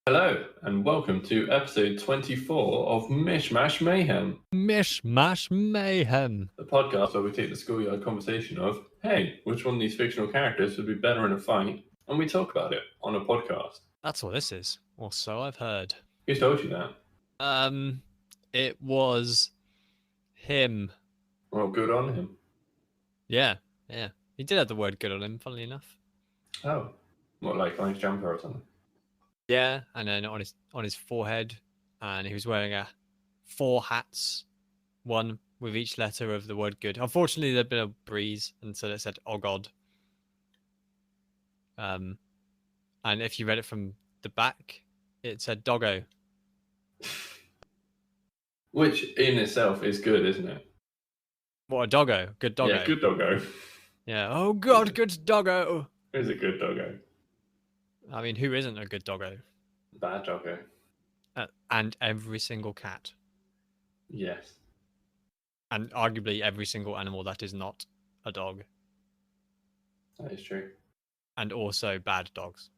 Hello, and welcome to episode 24 of Mish Mayhem. Mish Mayhem. The podcast where we take the schoolyard conversation of, hey, which one of these fictional characters would be better in a fight? And we talk about it on a podcast. That's what this is. Or so I've heard. Who told you that? It was him. Well, good on him. Yeah. He did have the word good on him, funnily enough. Oh, what, like on his jumper or something? Yeah, and then on his forehead, and he was wearing 4 hats, one with each letter of the word good. Unfortunately, there'd been a breeze, and so it said, "Oh God." And if you read it from the back, it said "doggo," which in itself is good, isn't it? What a doggo! Good doggo. Yeah, good doggo. Yeah. Oh God, good doggo. Who's a good doggo? I mean, who isn't a good doggo? Bad doggo. And every single cat. Yes. And arguably every single animal that is not a dog. That is true. And also bad dogs.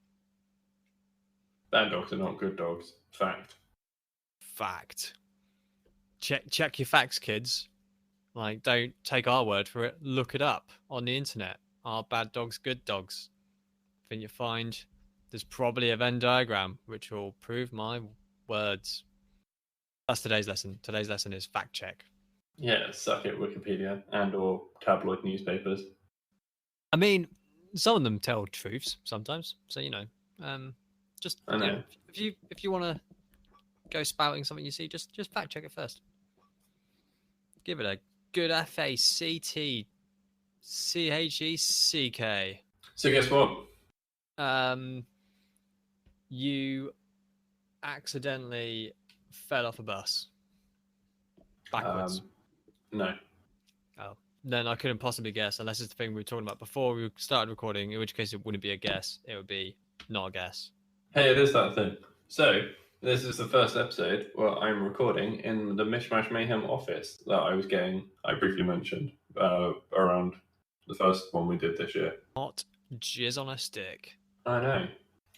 Bad dogs are not good dogs. Fact. Check your facts, kids. Like, don't take our word for it. Look it up on the internet. Are bad dogs good dogs? I think you find there's probably a Venn diagram which will prove my words. That's today's lesson. Today's lesson is fact check. Yeah, suck it, Wikipedia and or tabloid newspapers. I mean, some of them tell truths sometimes. So, just I know. If you want to go spouting something you see, just fact check it first. Give it a good FACTCHECK. So guess what? You accidentally fell off a bus backwards. No. Oh, then I couldn't possibly guess unless it's the thing we were talking about before we started recording. In which case, it wouldn't be a guess; it would be not a guess. Hey, it is that thing. So this is the first episode where I'm recording in the Mish Mayhem office that I briefly mentioned around the first one we did this year. Not jizz on a stick. I know.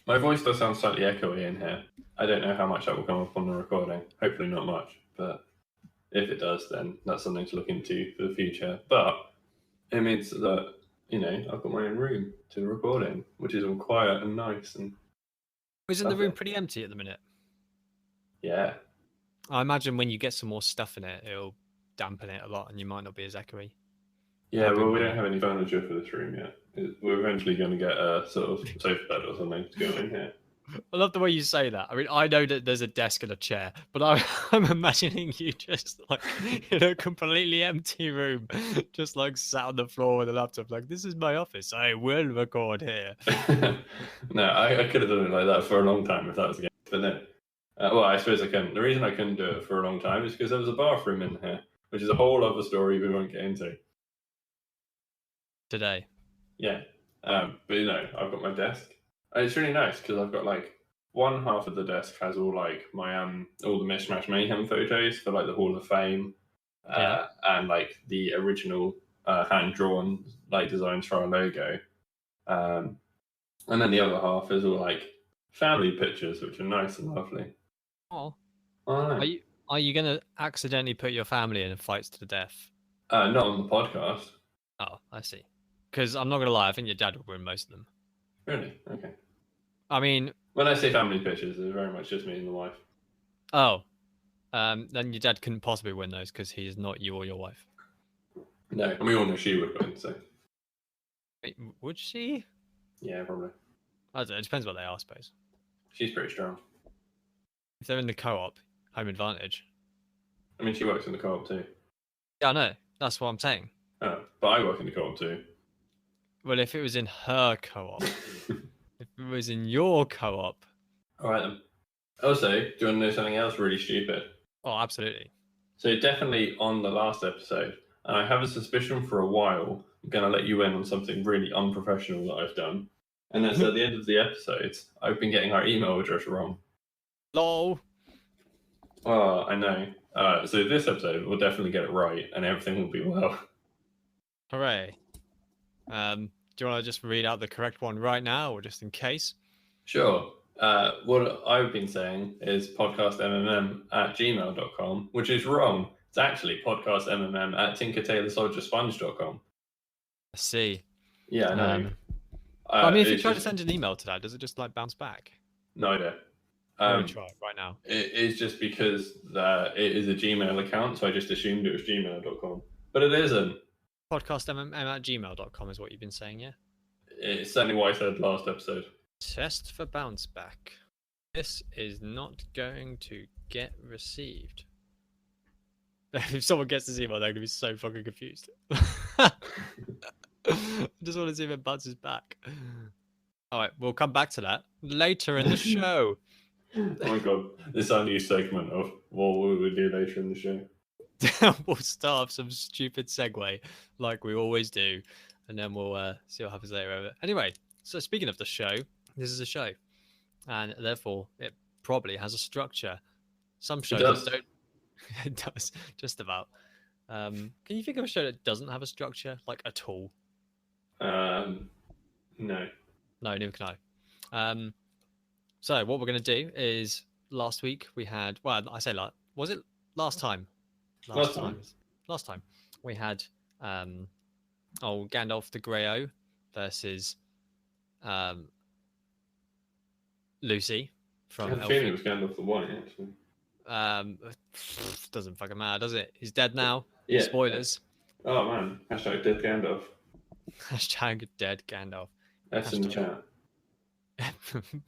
My voice does sound slightly echoey in here. I don't know how much that will come up on the recording. Hopefully not much, but if it does, then that's something to look into for the future. But it means that, I've got my own room to record in, which is all quiet and nice. And isn't the room pretty empty at the minute? Yeah. I imagine when you get some more stuff in it, it'll dampen it a lot and you might not be as echoey. Yeah, well, we don't have any furniture for this room yet. We're eventually going to get a sort of sofa bed or something to go in here. I love the way you say that. I mean, I know that there's a desk and a chair, but I'm imagining you just like in a completely empty room, just like sat on the floor with a laptop, like, this is my office. I will record here. No, I could have done it like that for a long time if that was the case, but no. Well, I suppose I couldn't. The reason I couldn't do it for a long time is because there was a bathroom in here, which is a whole other story we won't get into. Today. Yeah. But I've got my desk. And it's really nice because I've got like one half of the desk has all like my all the Mish Mayhem photos for like the Hall of Fame, and like the original hand drawn like designs for our logo, and then the other half is all like family pictures, which are nice and lovely. Oh, Are you gonna accidentally put your family in fights to the death? Not on the podcast. Oh, I see. Because I'm not gonna lie, I think your dad would win most of them. Really? Okay. I mean, when I say family pictures, it's very much just me and the wife. Oh, then your dad couldn't possibly win those because he is not you or your wife. No, and we all know she would win. So, wait, would she? Yeah, probably. I don't know. It depends what they are, I suppose. She's pretty strong. If they're in the co-op, home advantage. I mean, she works in the co-op too. Yeah, I know. That's what I'm saying. Oh, but I work in the co-op too. Well, if it was in her co-op, if it was in your co-op. All right then. Also, do you want to know something else really stupid? Oh, absolutely. So definitely on the last episode, and I have a suspicion for a while, I'm going to let you in on something really unprofessional that I've done. And then so at the end of the episode, I've been getting our email address wrong. Lol. Oh, I know. So this episode, we'll definitely get it right, and everything will be well. Hooray. Do you want to just read out the correct one right now, or just in case? Sure. What I've been saying is podcastmmm@gmail.com, which is wrong. It's actually podcastmmm@tinkertailorsoldiersponge.com. I see. Yeah, I know. I mean, if you it's try to just send an email to that, does it just like bounce back? no idea. I'm gonna try it right now. It is just because it is a Gmail account, so I just assumed it was gmail.com, but it isn't. Podcastmmm@gmail.com is what you've been saying, yeah? It's certainly what I said last episode. Test for bounce back. This is not going to get received. If someone gets this email, they're gonna be so fucking confused. I just want to see if it bounces back. All right, we'll come back to that later in the show. Oh my god, this is our new segment of what we would do later in the show. We'll start some stupid segue like we always do, and then we'll see what happens later. Anyway, so speaking of the show, this is a show, and therefore it probably has a structure. Some shows don't. It does, just about. Can you think of a show that doesn't have a structure, like at all? No. No, neither can I. So what we're going to do is, last week we had, well, I say was it last time? Last time we had Gandalf the Grey-O versus Lucy from I have a feeling it was Gandalf the White, actually. Doesn't fucking matter, does it? He's dead now. Yeah. Spoilers. Oh man, hashtag dead Gandalf. Hashtag dead Gandalf. That's in the chat.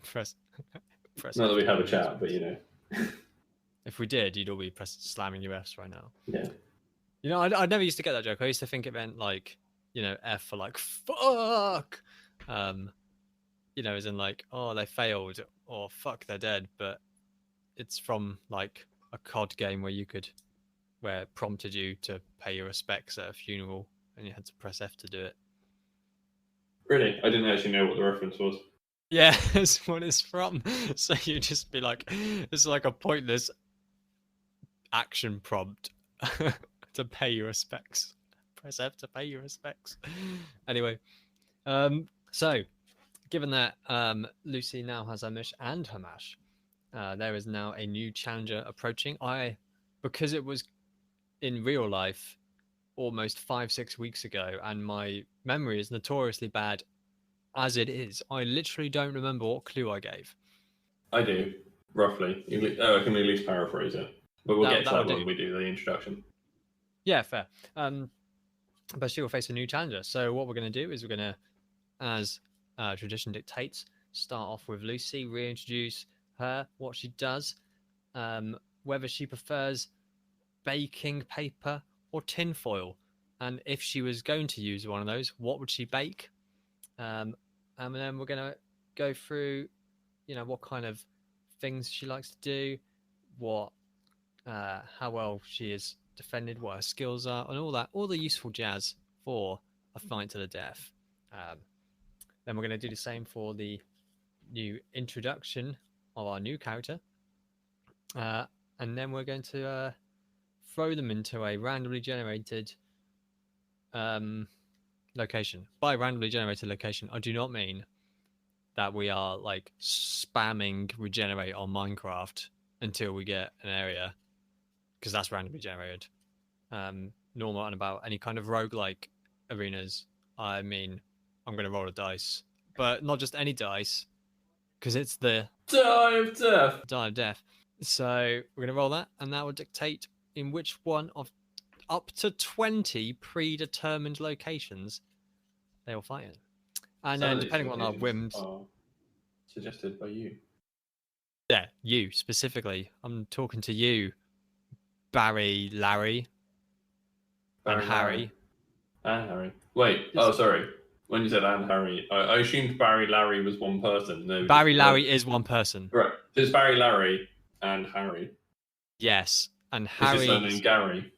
press. Not that we have a chat, but you know. If we did, you'd all be slamming your Fs right now. Yeah. You know, I never used to get that joke. I used to think it meant like, you know, F for like fuck. You know, as in like, oh, they failed, or fuck, they're dead. But it's from like a COD game where it prompted you to pay your respects at a funeral, and you had to press F to do it. Really? I didn't actually know what the reference was. Yeah, that's what it's from. So you just be like, it's like a pointless action prompt to pay your respects. Press F to pay your respects. Anyway, so given that Lucy now has her Mish and her Mash, there is now a new challenger approaching. Because it was in real life almost 5-6 weeks ago, and my memory is notoriously bad as it is, I literally don't remember what clue I gave. I do, roughly. I can at least paraphrase it. But we'll get to that when we do the introduction. Yeah, fair. But she will face a new challenger. So what we're going to do is we're going to, as tradition dictates, start off with Lucy, reintroduce her, what she does, whether she prefers baking paper or tinfoil, and if she was going to use one of those, what would she bake? And then we're going to go through, you know, what kind of things she likes to do, how well she is defended, what her skills are, and all the useful jazz for a fight to the death. Then we're going to do the same for the new introduction of our new character. And then we're going to throw them into a randomly generated location. By randomly generated location, I do not mean that we are like spamming regenerate on Minecraft until we get an area, because that's randomly generated. Normal and about any kind of roguelike arenas, I mean, I'm going to roll a dice, but not just any dice, because it's the Die of Death. Die of Death. So we're going to roll that, and that will dictate in which one of up to 20 predetermined locations they will fight in. And then depending on our whims... Suggested by you. Yeah, you specifically. I'm talking to you, Barry, Larry, and Harry. And Harry. Wait, sorry. When you said and Harry, I assumed Barry, Larry was one person. No, Barry, Larry is one person. Right. So it's Barry, Larry, and Harry. Yes, and Harry... Is his surname Gary?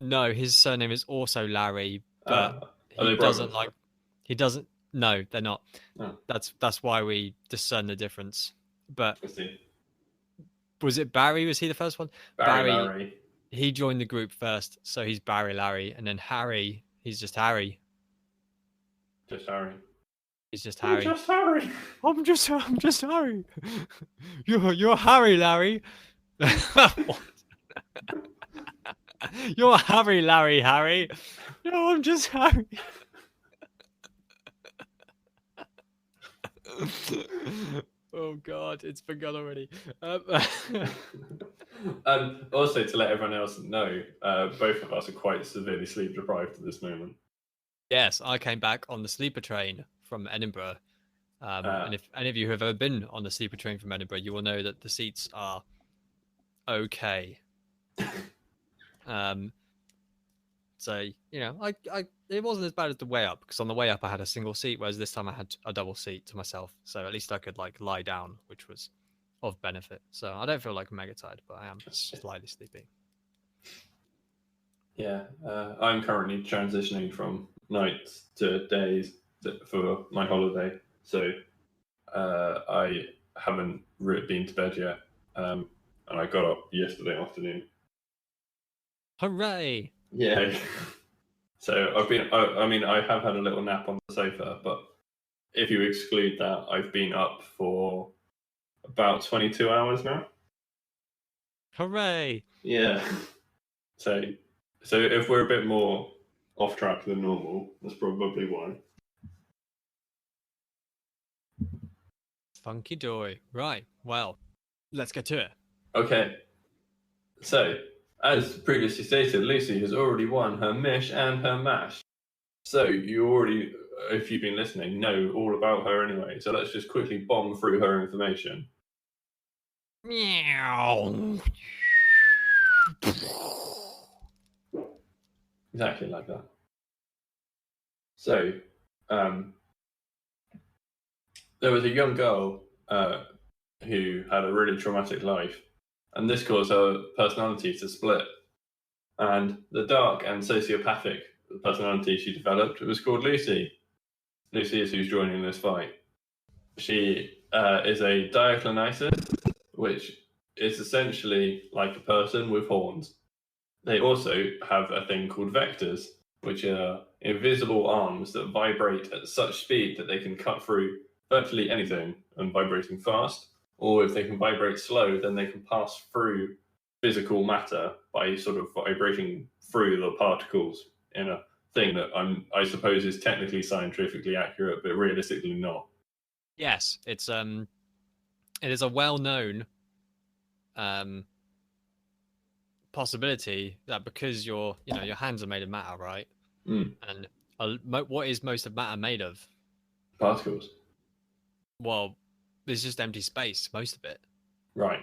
No, his surname is also Larry, but he doesn't like... He doesn't... No, they're not. Oh. That's why we discern the difference. But I see. Was it Barry? Was he the first one? Barry, Larry. He joined the group first, so he's Barry, Larry, and then Harry, he's just Harry. Just Harry. He's just I'm Harry. just Harry. I'm just Harry. You're Harry, Larry. What? You're Harry, Larry, Harry. No, I'm just Harry. Oh God, it's begun already. And also to let everyone else know, both of us are quite severely sleep deprived at this moment. Yes, I came back on the sleeper train from Edinburgh. And if any of you have ever been on the sleeper train from Edinburgh, you will know that the seats are okay. So it wasn't as bad as the way up, because on the way up I had a single seat, whereas this time I had a double seat to myself. So at least I could lie down, which was of benefit. So I don't feel like mega tired, but I am slightly sleepy. Yeah, I'm currently transitioning from nights to days for my holiday, so I haven't been to bed yet, and I got up yesterday afternoon. Hooray! Yeah. So I've been. I have had a little nap on the sofa, but if you exclude that, I've been up for about 22 hours now. Hooray! Yeah. So if we're a bit more off track than normal, that's probably why. Funky dory. Right. Well, let's get to it. Okay. So, as previously stated, Lucy has already won her Mish and her Mash. So you already, if you've been listening, know all about her anyway. So let's just quickly bomb through her information. Meow. Exactly like that. So, there was a young girl who had a really traumatic life, and this caused her personality to split. And the dark and sociopathic personality she developed was called Lucy. Lucy is who's joining this fight. She is a Dioclonisis, which is essentially like a person with horns. They also have a thing called vectors, which are invisible arms that vibrate at such speed that they can cut through virtually anything and vibrating fast. Or if they can vibrate slow, then they can pass through physical matter by sort of vibrating through the particles in a thing that I suppose is technically scientifically accurate, but realistically not. Yes, it is a well-known possibility that because your hands are made of matter, right? Mm. And what is most of matter made of? Particles. Well, there's just empty space, most of it. Right.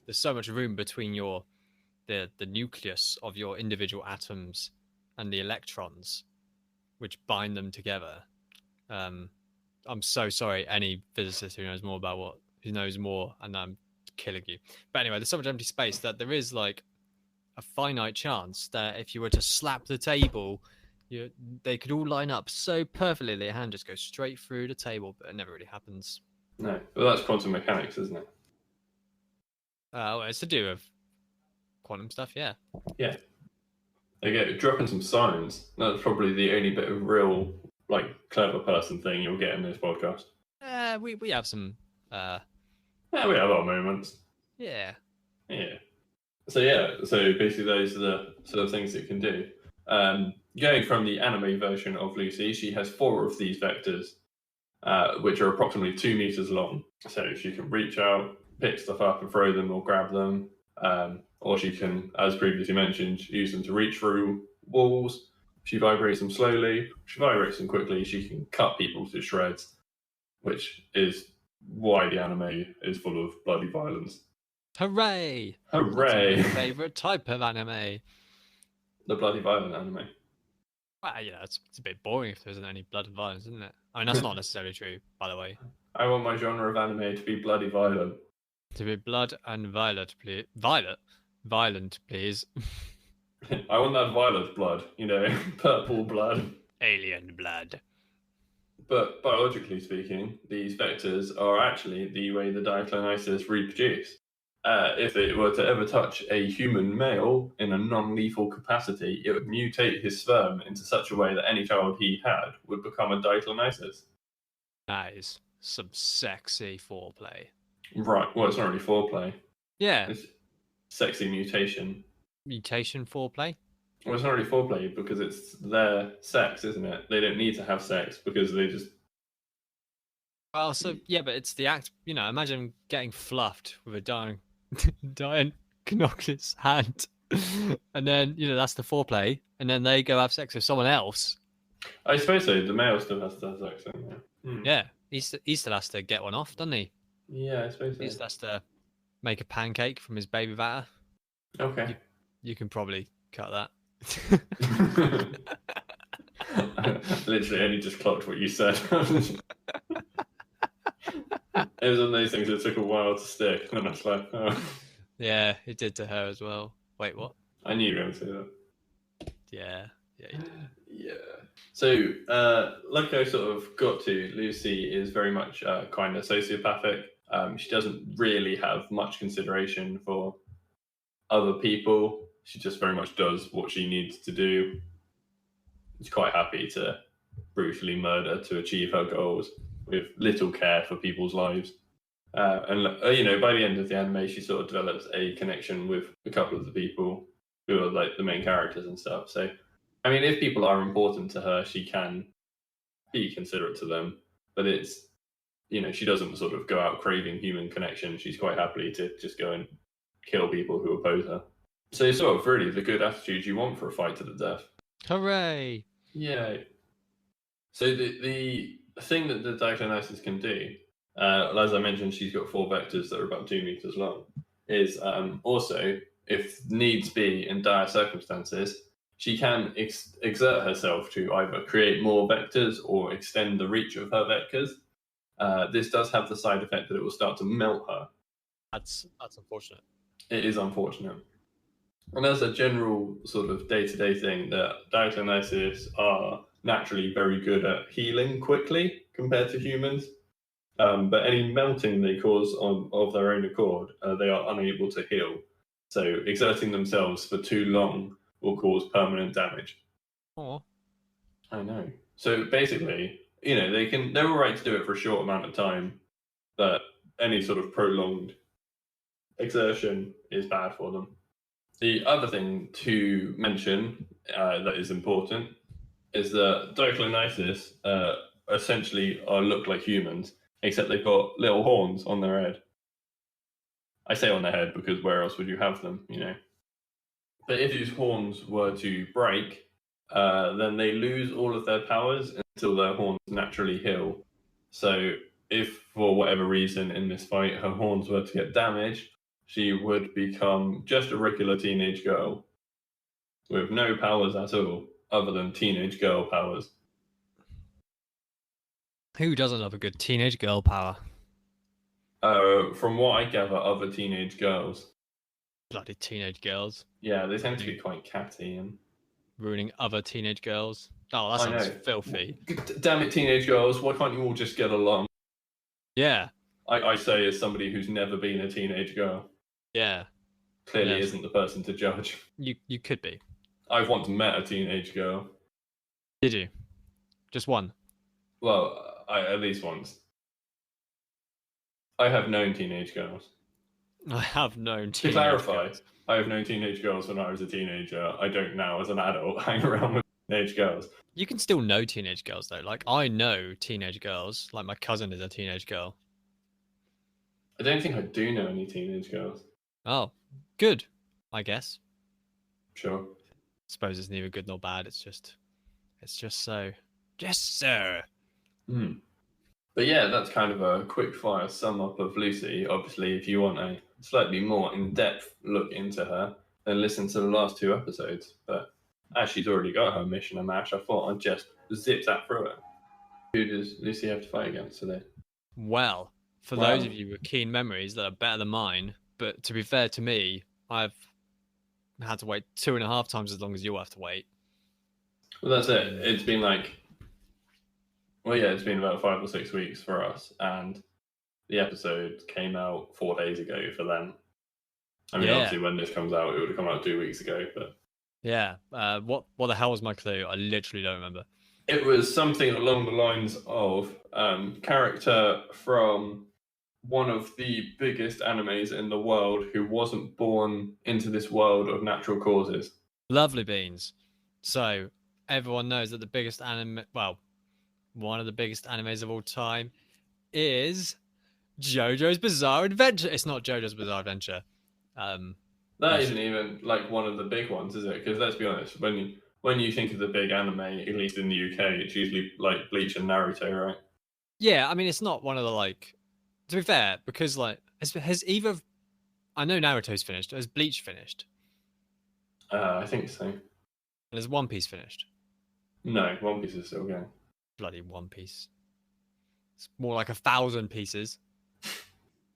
There's so much room between the nucleus of your individual atoms and the electrons, which bind them together. I'm so sorry, any physicist who knows more, and I'm killing you. But anyway, there's so much empty space that there is a finite chance that if you were to slap the table, they could all line up so perfectly their hand just goes straight through the table, but it never really happens. No, but that's quantum mechanics, isn't it? Well, it's to do with quantum stuff, yeah. Yeah. Okay, dropping some science. That's probably the only bit of real, clever person thing you'll get in this podcast. We have some. Yeah, we have our moments. Yeah. Yeah. So basically those are the sort of things it can do. Going from the anime version of Lucy, she has 4 of these vectors, which are approximately 2 meters long. So she can reach out, pick stuff up and throw them or grab them. Or she can, as previously mentioned, use them to reach through walls. She vibrates them slowly. She vibrates them quickly. She can cut people to shreds, which is why the anime is full of bloody violence. Hooray! Hooray! That's my favorite type of anime. The bloody violent anime. Well, yeah, it's a bit boring if there isn't any blood and violence, isn't it? I mean, that's not necessarily true, by the way. I want my genre of anime to be bloody violent. To be blood and violet, please. Violent, please. I want that violet blood, purple blood. Alien blood. But biologically speaking, these vectors are actually the way the Dioclonisis reproduce. If it were to ever touch a human male in a non-lethal capacity, it would mutate his sperm into such a way that any child he had would become a Dioclonisis. That is some sexy foreplay. Right. Well, it's not really foreplay. Yeah, It's sexy mutation. mutation foreplay. Well, it's not really foreplay because it's their sex, isn't it? They don't need to have sex because they just. Well, so yeah, but it's the act. You know, imagine getting fluffed with a dying Knock's hand, and then that's the foreplay, and then they go have sex with someone else. I suppose so. The male still has to have sex, don't they? Yeah, he still has to get one off, doesn't he? Yeah, I suppose so. He still has to make a pancake from his baby batter. Okay. You can probably cut that. I literally only just clocked what you said. It was one of those things that took a while to stick, and I was like, oh. Yeah, it did to her as well. Wait, what? I knew you were going to say that. Yeah, you did. Yeah. So, like I sort of got to, Lucy is very much kind of sociopathic. She doesn't really have much consideration for other people. She just very much does what she needs to do. She's quite happy to brutally murder to achieve her goals with little care for people's lives. And by the end of the anime, she sort of develops a connection with a couple of the people who are like the main characters and stuff. So, I mean, if people are important to her, she can be considerate to them. But it's, she doesn't sort of go out craving human connection. She's quite happy to just go and kill people who oppose her. So it's sort of really the good attitude you want for a fight to the death. Hooray! Yeah. So the thing that the Dionysus can do, as I mentioned, she's got 4 vectors that are about 2 meters long, is also, if needs be in dire circumstances, she can exert herself to either create more vectors or extend the reach of her vectors. This does have the side effect that it will start to melt her. That's unfortunate. It is unfortunate. And as a general sort of day-to-day thing, that Dionysus are naturally very good at healing quickly compared to humans. But any melting they cause of their own accord, they are unable to heal. So exerting themselves for too long will cause permanent damage. Oh. I know. So basically, they're all right to do it for a short amount of time, but any sort of prolonged exertion is bad for them. The other thing to mention that is important is that Dionysus essentially look like humans, except they've got little horns on their head. I say on their head because where else would you have them, But if these horns were to break, then they lose all of their powers until their horns naturally heal. So if for whatever reason in this fight her horns were to get damaged, she would become just a regular teenage girl with no powers at all, other than teenage girl powers. Who doesn't love a good teenage girl power? From what I gather, other teenage girls. Bloody teenage girls. Yeah, they tend to be quite catty and ruining other teenage girls. Oh, that sounds filthy. Damn it, teenage girls, why can't you all just get along? Yeah. I say as somebody who's never been a teenage girl. Yeah. Clearly isn't the person to judge. You could be. I've once met a teenage girl. Did you? Just one? Well, at least once. I have known teenage girls. I have known teenage To clarify, girls. I have known teenage girls when I was a teenager. I don't now as an adult hang around with teenage girls. You can still know teenage girls though. Like I know teenage girls. Like my cousin is a teenage girl. I don't think I do know any teenage girls. Oh, good. I guess. Sure. Suppose it's neither good nor bad. It's just so. Just so. But yeah, that's kind of a quick fire sum up of Lucy. Obviously, if you want a slightly more in-depth look into her, then listen to the last 2 episodes. But as she's already got her mission and match, I thought I'd just zip that through it. Who does Lucy have to fight against today? Well, for those of you with keen memories that are better than mine, but to be fair to me, I've had to wait 2.5 times as long as you'll have to wait. Well, that's it. It's been it's been about 5 or 6 weeks for us, and the episode came out 4 days ago for them. I mean, obviously, when this comes out, it would have come out 2 weeks ago, but yeah. What the hell was my clue? I literally don't remember. It was something along the lines of character from one of the biggest animes in the world who wasn't born into this world of natural causes. Lovely beans. So everyone knows that the biggest anime, well, one of the biggest animes of all time is JoJo's Bizarre Adventure. It's not JoJo's Bizarre Adventure. That isn't even like one of the big ones, is it? Because let's be honest, when you think of the big anime, at least in the UK, it's usually like Bleach and Naruto, right? Yeah, I mean, it's not one of the like. To be fair, because like, has either? I know Naruto's finished. Has Bleach finished? I think so. And has One Piece finished? No, One Piece is still going. Bloody One Piece. It's more like 1,000 pieces.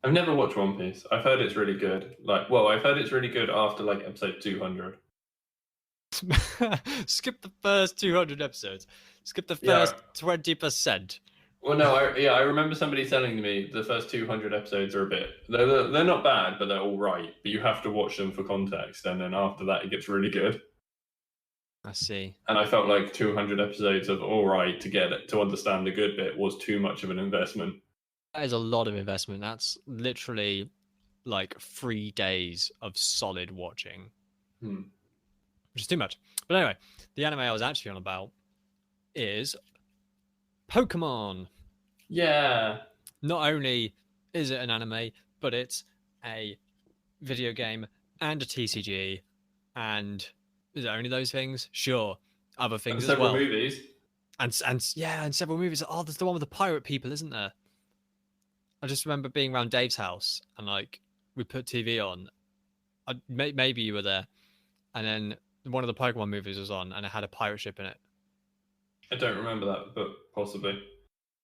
I've never watched One Piece. I've heard it's really good. I've heard it's really good after like episode 200. Skip the first 200 episodes. Skip the first 20%. Well, no, I remember somebody telling me the first 200 episodes are a bit. They're not bad, but they're all right. But you have to watch them for context, and then after that, it gets really good. I see. And I felt like 200 episodes of all right to understand the good bit was too much of an investment. That is a lot of investment. That's literally like 3 days of solid watching, which is too much. But anyway, the anime I was actually on about is Pokemon. Yeah. Not only is it an anime, but it's a video game and a TCG. And is it only those things? Sure. Other things as well. Several movies. And several movies. Oh, there's the one with the pirate people, isn't there? I just remember being around Dave's house and like we put TV on. Maybe you were there, and then one of the Pokemon movies was on, and it had a pirate ship in it. I don't remember that, but possibly.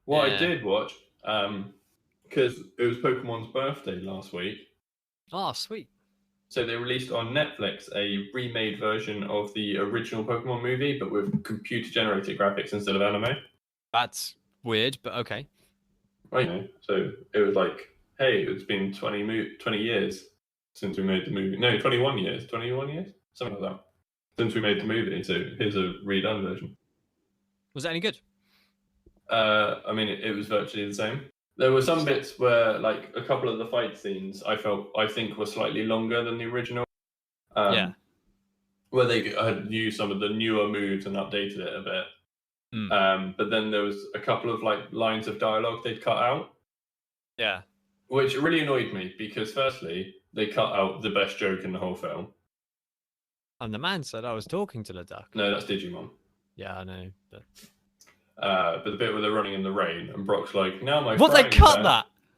What I did watch, because it was Pokemon's birthday last week. Oh, sweet. So they released on Netflix a remade version of the original Pokemon movie, but with computer-generated graphics instead of anime. That's weird, but okay. Right. So it was like, hey, it's been 20 years since we made the movie. No, 21 years. 21 years? Something like that. Since we made the movie. So here's a redone version. Was that any good? I mean, it was virtually the same. There were some bits where, like, a couple of the fight scenes I think were slightly longer than the original. Yeah. Where they had used some of the newer moves and updated it a bit. But then there was a couple of like lines of dialogue they'd cut out. Yeah. Which really annoyed me because firstly, they cut out the best joke in the whole film. And the man said I was talking to the duck. No, that's Digimon. Yeah, I know. But the bit where they're running in the rain and Brock's like, now my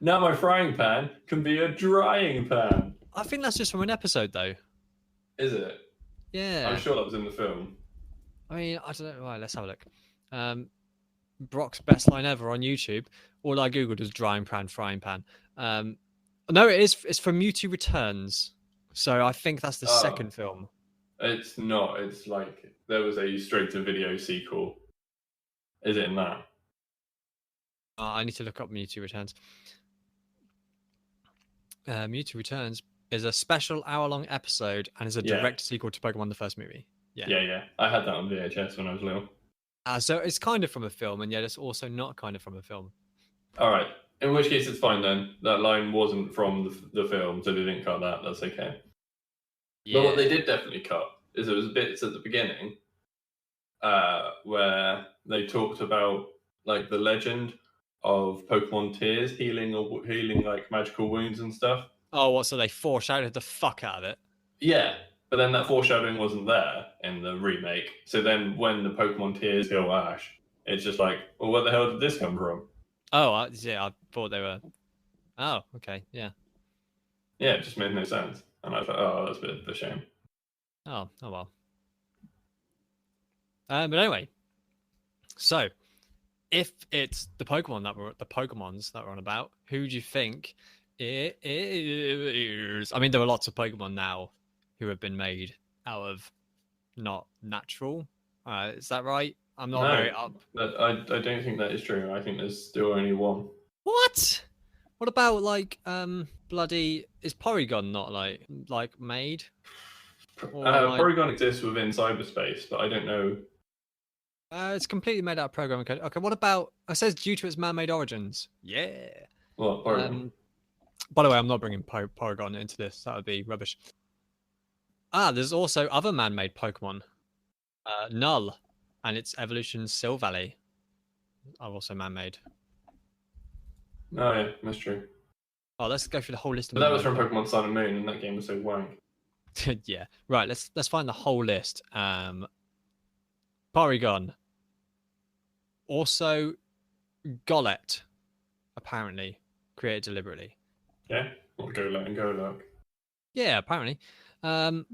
Now my frying pan can be a drying pan. I think that's just from an episode though. Is it? Yeah. I'm sure that was in the film. I mean, I don't know. Right, let's have a look. Brock's best line ever on YouTube. All I googled was drying pan, frying pan. No, it's from Mewtwo Returns. So I think that's the second film. It's not. It's like there was a straight-to-video sequel. Is it in that? I need to look up Mewtwo Returns. Mewtwo Returns is a special hour-long episode and is a direct sequel to Pokemon the first movie. Yeah. I had that on VHS when I was little. So it's kind of from a film, and yet it's also not kind of from a film. All right. In which case, it's fine then. That line wasn't from the film, so they didn't cut that. That's okay. Yeah. But what they did definitely cut is there was bits at the beginning where they talked about like the legend of Pokemon tears healing like magical wounds and stuff. Oh, what? So they foreshadowed the fuck out of it? Yeah. But then that foreshadowing wasn't there in the remake. So then when the Pokemon tears heal Ash, it's just like, well, where the hell did this come from? Oh, I thought they were... Oh, okay, yeah. Yeah, it just made no sense. And I thought, oh, that's a bit of a shame. Oh well. But anyway, so if it's the Pokemons that we're on about, who do you think it is? I mean, there are lots of Pokemon now who have been made out of not natural. Is that right? I'm not very up. I don't think that is true. I think there's still only one. What? What about like bloody is Porygon not like made? Porygon exists within cyberspace, but I don't know. It's completely made out of programming code. Okay, what about? It says due to its man-made origins. Yeah. Well, Porygon. By the way, I'm not bringing Porygon into this. That would be rubbish. There's also other man-made Pokemon. Null and its evolution Silvally are also man-made. Oh yeah, that's true. Oh, let's go through the whole list. But that was from Pokemon Sun and Moon, and that game was so wank. Yeah, right. Let's find the whole list. Porygon. Also, Golett, apparently created deliberately. Yeah, or Golett and Golurk. Yeah, apparently. They're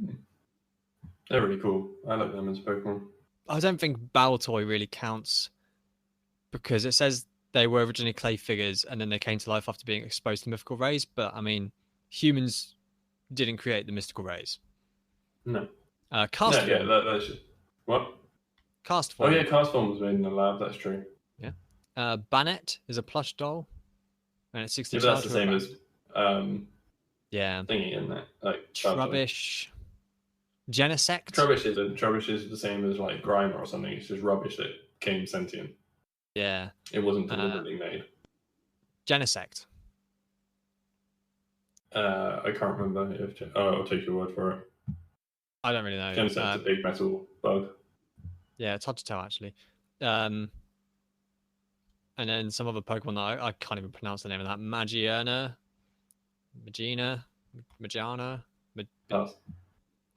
really cool. I like them as Pokemon. I don't think Baltoy really counts because it says they were originally clay figures and then they came to life after being exposed to mythical rays. But I mean, humans didn't create the mystical rays. No. Cast no, yeah, that's just... What? Cast form. Oh yeah, Cast form was made in the lab. That's true. Yeah. Banette is a plush doll, and it's 60. Yeah, but that's the same as yeah. Thingy, isn't it? Like Trubbish. Genesect. Trubbish is the same as like Grimer or something. It's just rubbish that came sentient. Yeah. It wasn't deliberately made. Genesect. I can't remember. I'll take your word for it. I don't really know. Genesect's a big metal bug. Yeah, it's hard to tell actually. And then some other Pokemon that I can't even pronounce the name of that. Magiana.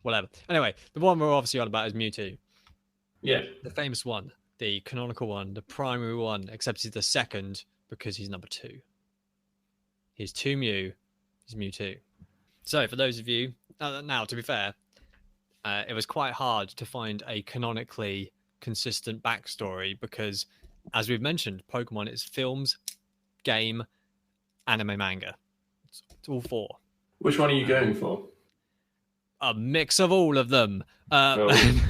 Whatever. Anyway, the one we're obviously on about is Mewtwo. Yeah. The famous one, the canonical one, the primary one, except he's the second because he's number 2. He's 2 Mew. He's Mewtwo. So for those of you, now to be fair, it was quite hard to find a canonically consistent backstory because, as we've mentioned, Pokemon is films, game, anime, manga. It's all 4. Which one are you going for? A mix of all of them. I'm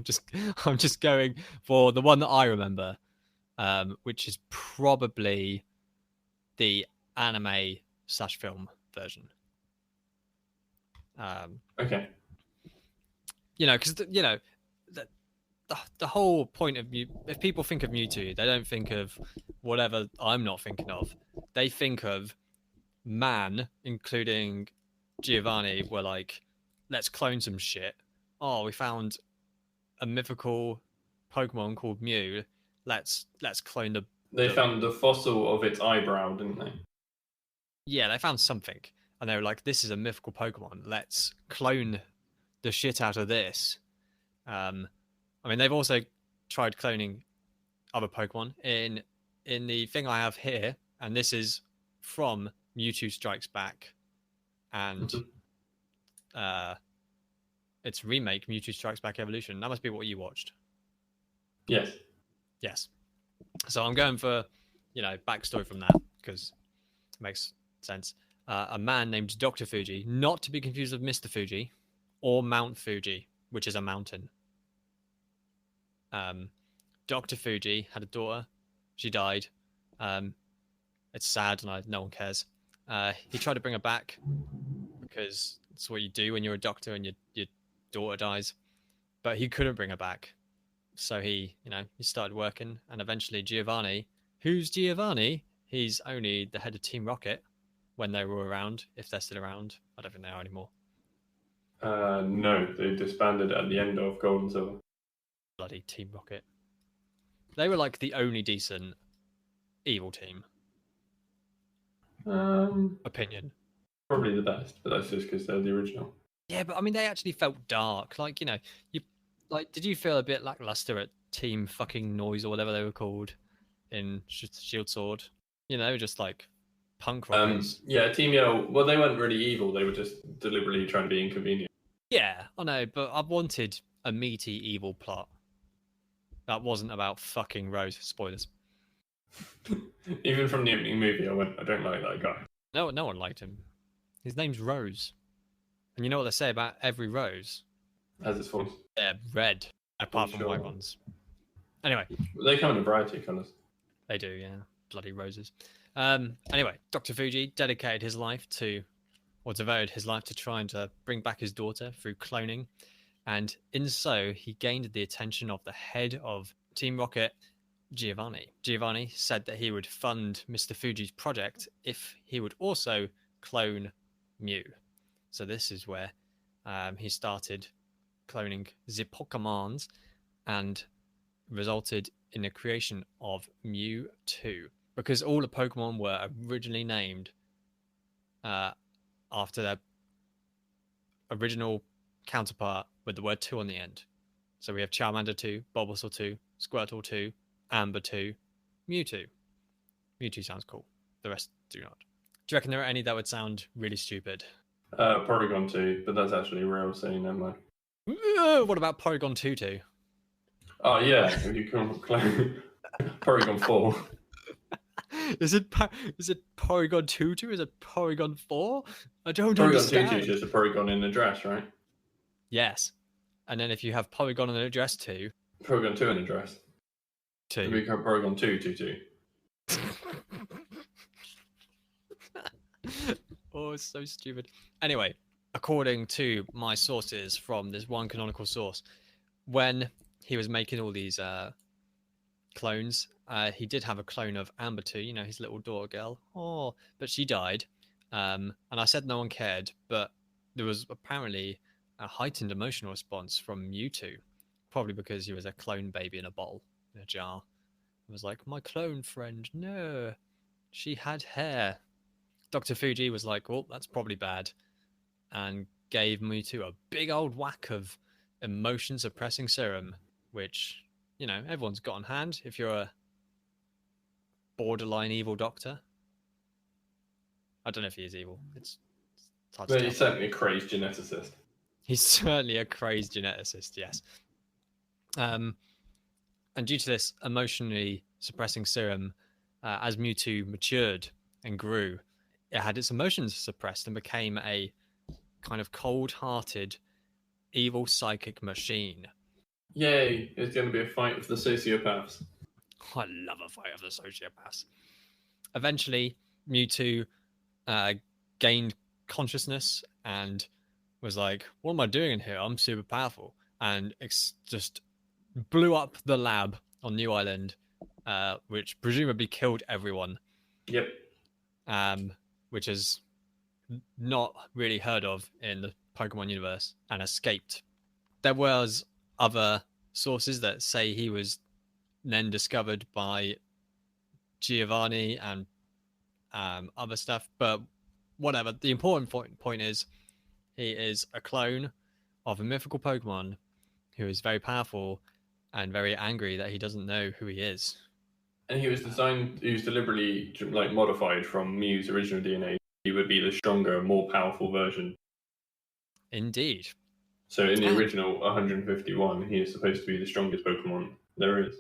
just going for the one that I remember, which is probably the anime/film version. Okay. Because the whole point of if people think of Mewtwo, they don't think of whatever I'm not thinking of. They think of man, including Giovanni, were like, let's clone some shit. Oh, we found a mythical Pokemon called Mew. Let's clone the. They found the fossil of its eyebrow, didn't they? Yeah, they found something, and they were like, "This is a mythical Pokemon. Let's clone the shit out of this." I mean, they've also tried cloning other Pokemon in the thing I have here, and this is from Mewtwo Strikes Back, and its remake, Mewtwo Strikes Back Evolution. That must be what you watched. Yes. Yes. So I'm going for, backstory from that because it makes sense. A man named Dr. Fuji, not to be confused with Mr. Fuji, or Mount Fuji, which is a mountain. Dr. Fuji had a daughter. She died. It's sad, and no one cares. He tried to bring her back because it's what you do when you're a doctor and your daughter dies. But he couldn't bring her back. So he started working, and eventually Giovanni, who's Giovanni? He's only the head of Team Rocket when they were around, if they're still around. I don't think they are anymore. No, they disbanded at the end of Gold and Silver. Bloody Team Rocket. They were like the only decent evil team. Opinion. Probably the best, but that's just because they're the original. Yeah, but I mean, they actually felt dark. Like, did you feel a bit lackluster at Team fucking Noise or whatever they were called in Shield Sword? Just like punk rockers. Yeah, Team Yell. Well, they weren't really evil. They were just deliberately trying to be inconvenient. Yeah, I know, but I wanted a meaty evil plot that wasn't about fucking Rose. Spoilers. Even from the opening movie, I don't like that guy. No one liked him. His name's Rose. And you know what they say about every rose? As its form. They're red, apart from white ones. Anyway. They come in a variety of colours. They do, yeah. Bloody roses. Anyway, Dr. Fuji devoted his life to trying to bring back his daughter through cloning. And in so, he gained the attention of the head of Team Rocket, Giovanni. Giovanni said that he would fund Mr. Fuji's project if he would also clone Mew. So this is where he started cloning the Pokemons and resulted in the creation of Mewtwo. Because all the Pokemon were originally named after their original counterpart with the word 2 on the end. So we have Charmander 2, Bulbasaur 2, Squirtle 2, Amber 2, Mewtwo. Mewtwo sounds cool. The rest do not. Do you reckon there are any that would sound really stupid? Porygon 2, but that's actually real, so never mind. What about Porygon 2? Oh, yeah, if you can claim Porygon 4. Is it Porygon 2? Is it Porygon 4? I don't Porygon understand. 2 is just a Porygon in the dress, right? Yes. And then if you have Porygon in the dress 2. Porygon 2 in the dress. 2. It'd become Porygon 2. Oh, it's so stupid. Anyway, according to my sources from this one canonical source, when he was making all these clones, he did have a clone of Amber 2, you know, his little daughter girl. Oh, but she died. And I said no one cared, but there was apparently a heightened emotional response from Mewtwo, probably because he was a clone baby in a bottle, in a jar. It was like, my clone friend, no, she had hair. Dr. Fuji was like, well, that's probably bad, and gave Mewtwo a big old whack of emotion suppressing serum, which, you know, everyone's got on hand if you're a borderline evil doctor. I don't know if he is evil. It's hard to But tell. he's certainly a crazed geneticist. He's certainly a crazed geneticist, yes. And due to this emotionally suppressing serum, as Mewtwo matured and grew, it had its emotions suppressed and became a kind of cold-hearted, evil psychic machine. Yay, it's going to be a fight of the sociopaths. I love a fight of the sociopaths. Eventually, Mewtwo gained consciousness and was like, what am I doing in here? I'm super powerful. And just blew up the lab on New Island, which presumably killed everyone. Yep. Which is not really heard of in the Pokemon universe, and escaped. There was other sources that say he was then discovered by Giovanni and other stuff, but whatever. The important point is he is a clone of a mythical Pokemon who is very powerful and very angry that he doesn't know who he is. And he was deliberately like modified from Mew's original DNA. He would be the stronger, more powerful version. Indeed. So in the original 151, he is supposed to be the strongest Pokemon there is.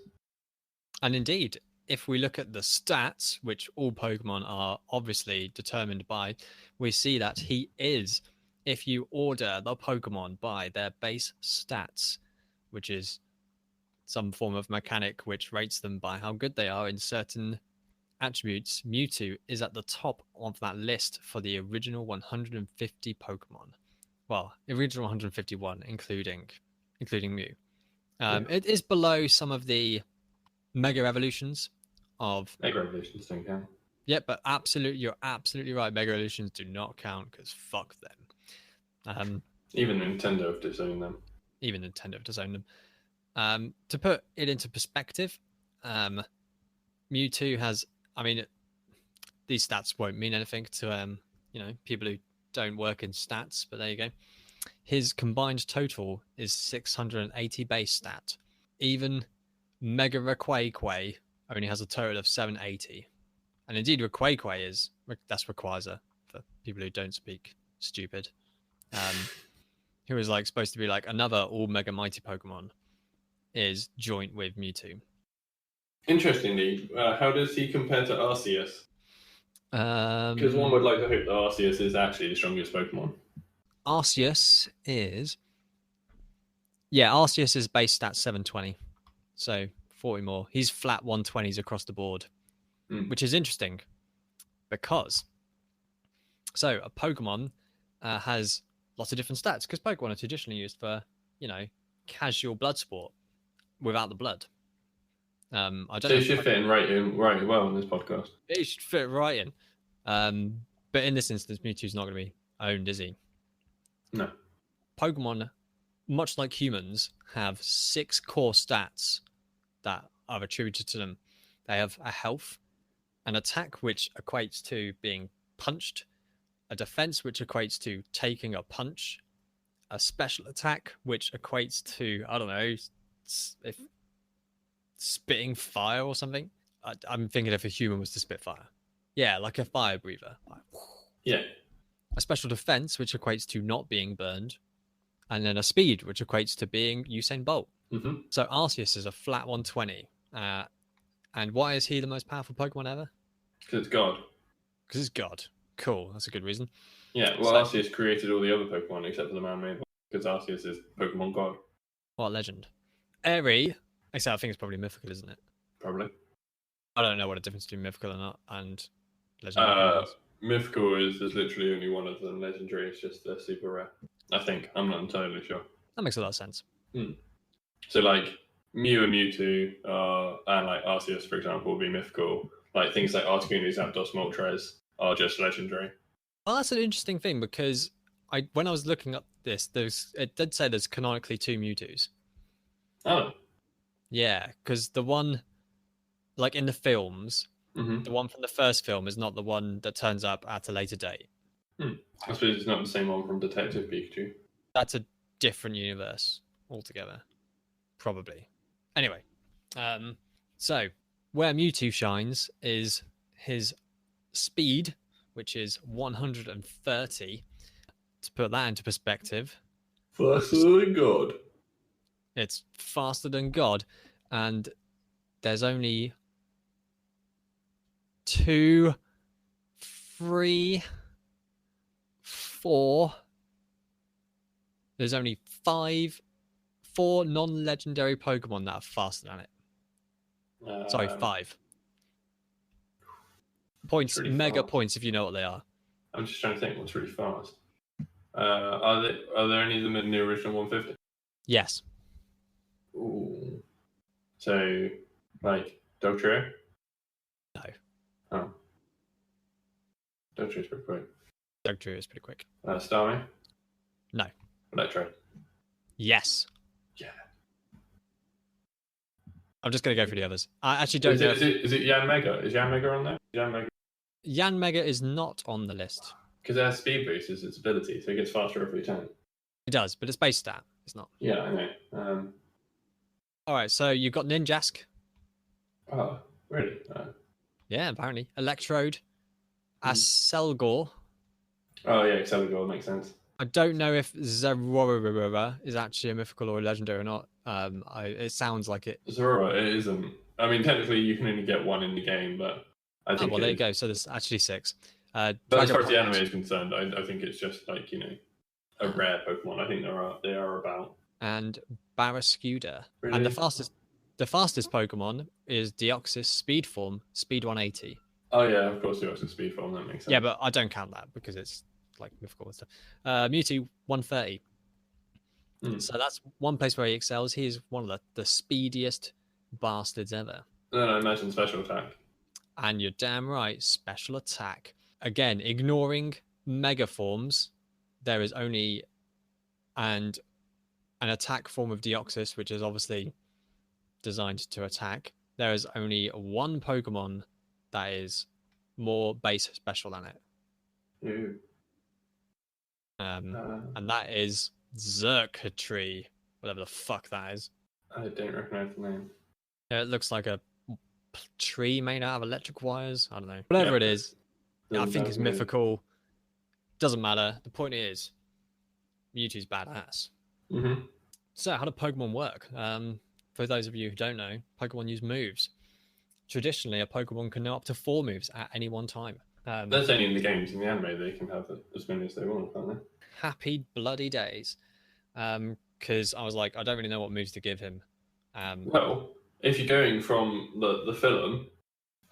And indeed, if we look at the stats, which all Pokemon are obviously determined by, we see that he is, if you order the Pokemon by their base stats, which is some form of mechanic which rates them by how good they are in certain attributes, Mewtwo is at the top of that list for the original 150 Pokemon. Well, original 151, including Mew. It is below some of the Mega Evolutions of... Mega Evolutions don't count. Yeah, but you're absolutely right. Mega Evolutions do not count because fuck them. Even Nintendo have disowned them. To put it into perspective, Mewtwo has, I mean, these stats won't mean anything to people who don't work in stats, but there you go. His combined total is 680 base stat. Even Mega Requaquay only has a total of 780. And indeed, Requaquay that's Rayquaza for people who don't speak stupid. Who is like supposed to be like another all Mega Mighty Pokemon, is joint with Mewtwo. Interestingly, how does he compare to Arceus? Because one would like to hope that Arceus is actually the strongest Pokemon. Arceus is base stat 720, so 40 more. He's flat 120s across the board, which is interesting because a Pokemon has lots of different stats because Pokemon are traditionally used for casual blood sport without the blood. I don't So know. you should fit in right well in this podcast. It should fit right in. But in this instance, Mewtwo's not going to be owned, is he? No. Pokemon, much like humans, have 6 core stats that are attributed to them. They have a health, an attack which equates to being punched, a defense which equates to taking a punch, a special attack which equates to, I don't know, if spitting fire or something. I'm thinking if a human was to spit fire. Yeah, like a fire breather. Yeah. A special defense which equates to not being burned, and then a speed which equates to being Usain Bolt. Mm-hmm. So Arceus is a flat 120. And why is he the most powerful Pokemon ever? Because it's God. Because it's God. Cool, that's a good reason. Yeah, well, Arceus created all the other Pokemon except for the man-made one, because Arceus is Pokemon God. What a legend. Airy, except I think it's probably mythical, isn't it? Probably. I don't know what the difference between mythical and legendary is. Mythical is literally only one of them. Legendary is just super rare. I think. I'm not entirely sure. That makes a lot of sense. So, like, Mew and Mewtwo and, like, Arceus, for example, would be mythical. Like, things like Articuno, Zapdos, Moltres are just legendary. Well, that's an interesting thing, because when I was looking up this, it did say there's canonically 2 Mewtwo's. Oh. Yeah, because the one, like in the films, the one from the first film is not the one that turns up at a later date. I suppose it's not the same one from Detective Pikachu. That's a different universe altogether. Probably. Anyway, so where Mewtwo shines is his speed, which is 130. To put that into perspective, Faster than God. It's faster than God, and there's only 2, 3, 4. There's only 4 non-legendary Pokemon that are faster than it. Sorry, 5 points, mega points, if you know what they are. I'm just trying to think what's really fast. Are there any of them in the original 150? Yes. Ooh. So, like, Dogtrio? No. Oh. Dogtrio's pretty quick. Dogtrio is pretty quick. Starmie? No. Electro? Yes. Yeah. I'm just going to go for the others. I actually don't know. Is it Yanmega? Is Yanmega on there? Yanmega is not on the list. Because it has speed boost as its ability, so it gets faster every time. It does, but it's base stat. It's not. Yeah, I know. All right, so you've got Ninjask. Oh, really? Yeah, apparently. Electrode. Aselgor. Oh, yeah, Excelgor makes sense. I don't know if Zeraora is actually a mythical or a legendary or not. It sounds like it. Zeraora, it isn't. I mean, technically, you can only get one in the game, but I think. Well, there you go. So there's actually 6. But as far as the anime is concerned, I think it's just like, a rare Pokemon. I think they are about. And Barrascuda. Really? And the fastest Pokemon is Deoxys Speed Form, Speed 180. Oh yeah, of course, Deoxys Speed Form. That makes sense. Yeah, but I don't count that because it's like mythical and stuff. Mewtwo 130. So that's one place where he excels. He is one of the speediest bastards ever. No, I imagine special attack. And you're damn right, special attack. Again, ignoring mega forms, there is only an attack form of Deoxys, which is obviously designed to attack. There is only one Pokemon that is more base special than it. Ooh. And that is Xurkitree, whatever the fuck that is. I don't recognize the name. It looks like a tree made out of electric wires. I don't know. Whatever it is, I think it's mythical. Doesn't matter. The point is, Mewtwo's badass. Mm-hmm. So, how do Pokemon work? For those of you who don't know, Pokemon use moves. Traditionally, a Pokemon can know up to 4 moves at any one time. That's only in the games. In the anime, they can have as many as they want, can't they? Happy bloody days. Because I was like, I don't really know what moves to give him. Well, if you're going from the film,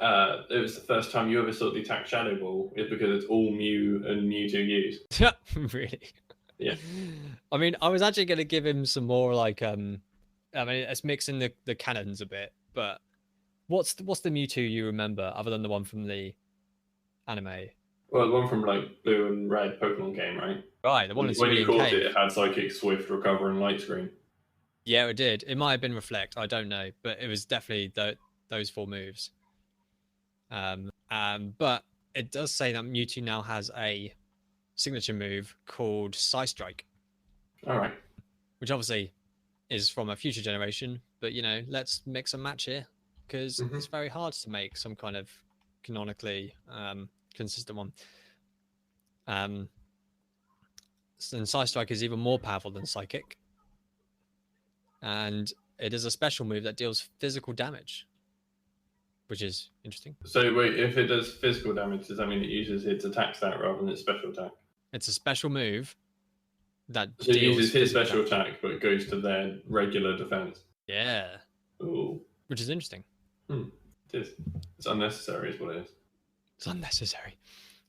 it was the first time you ever saw the attack Shadow Ball, is because it's all Mew and Mewtwo use. Really? Yeah. I mean, I was actually going to give him some more like, I mean, it's mixing the cannons a bit, but What's the Mewtwo you remember other than the one from the anime? Well, the one from like Blue and Red Pokemon game, right? Right, the one in When you Cerulean caught Cave. it had Psychic, Swift, Recover, and Light Screen. Yeah, it did. It might have been Reflect. I don't know, but it was definitely those 4 moves. But it does say that Mewtwo now has a signature move called Psystrike. All right. Which obviously is from a future generation, but let's mix and match here because it's very hard to make some kind of canonically consistent one. And Psystrike is even more powerful than Psychic, and it is a special move that deals physical damage, which is interesting. So wait, if it does physical damage, does that mean it uses its attack stat rather than its special attack? It's a special move that so it uses his special damage. attack, but it goes to their regular defense. Yeah. Ooh. Which is interesting. It is. It's unnecessary, is what it is. It's unnecessary.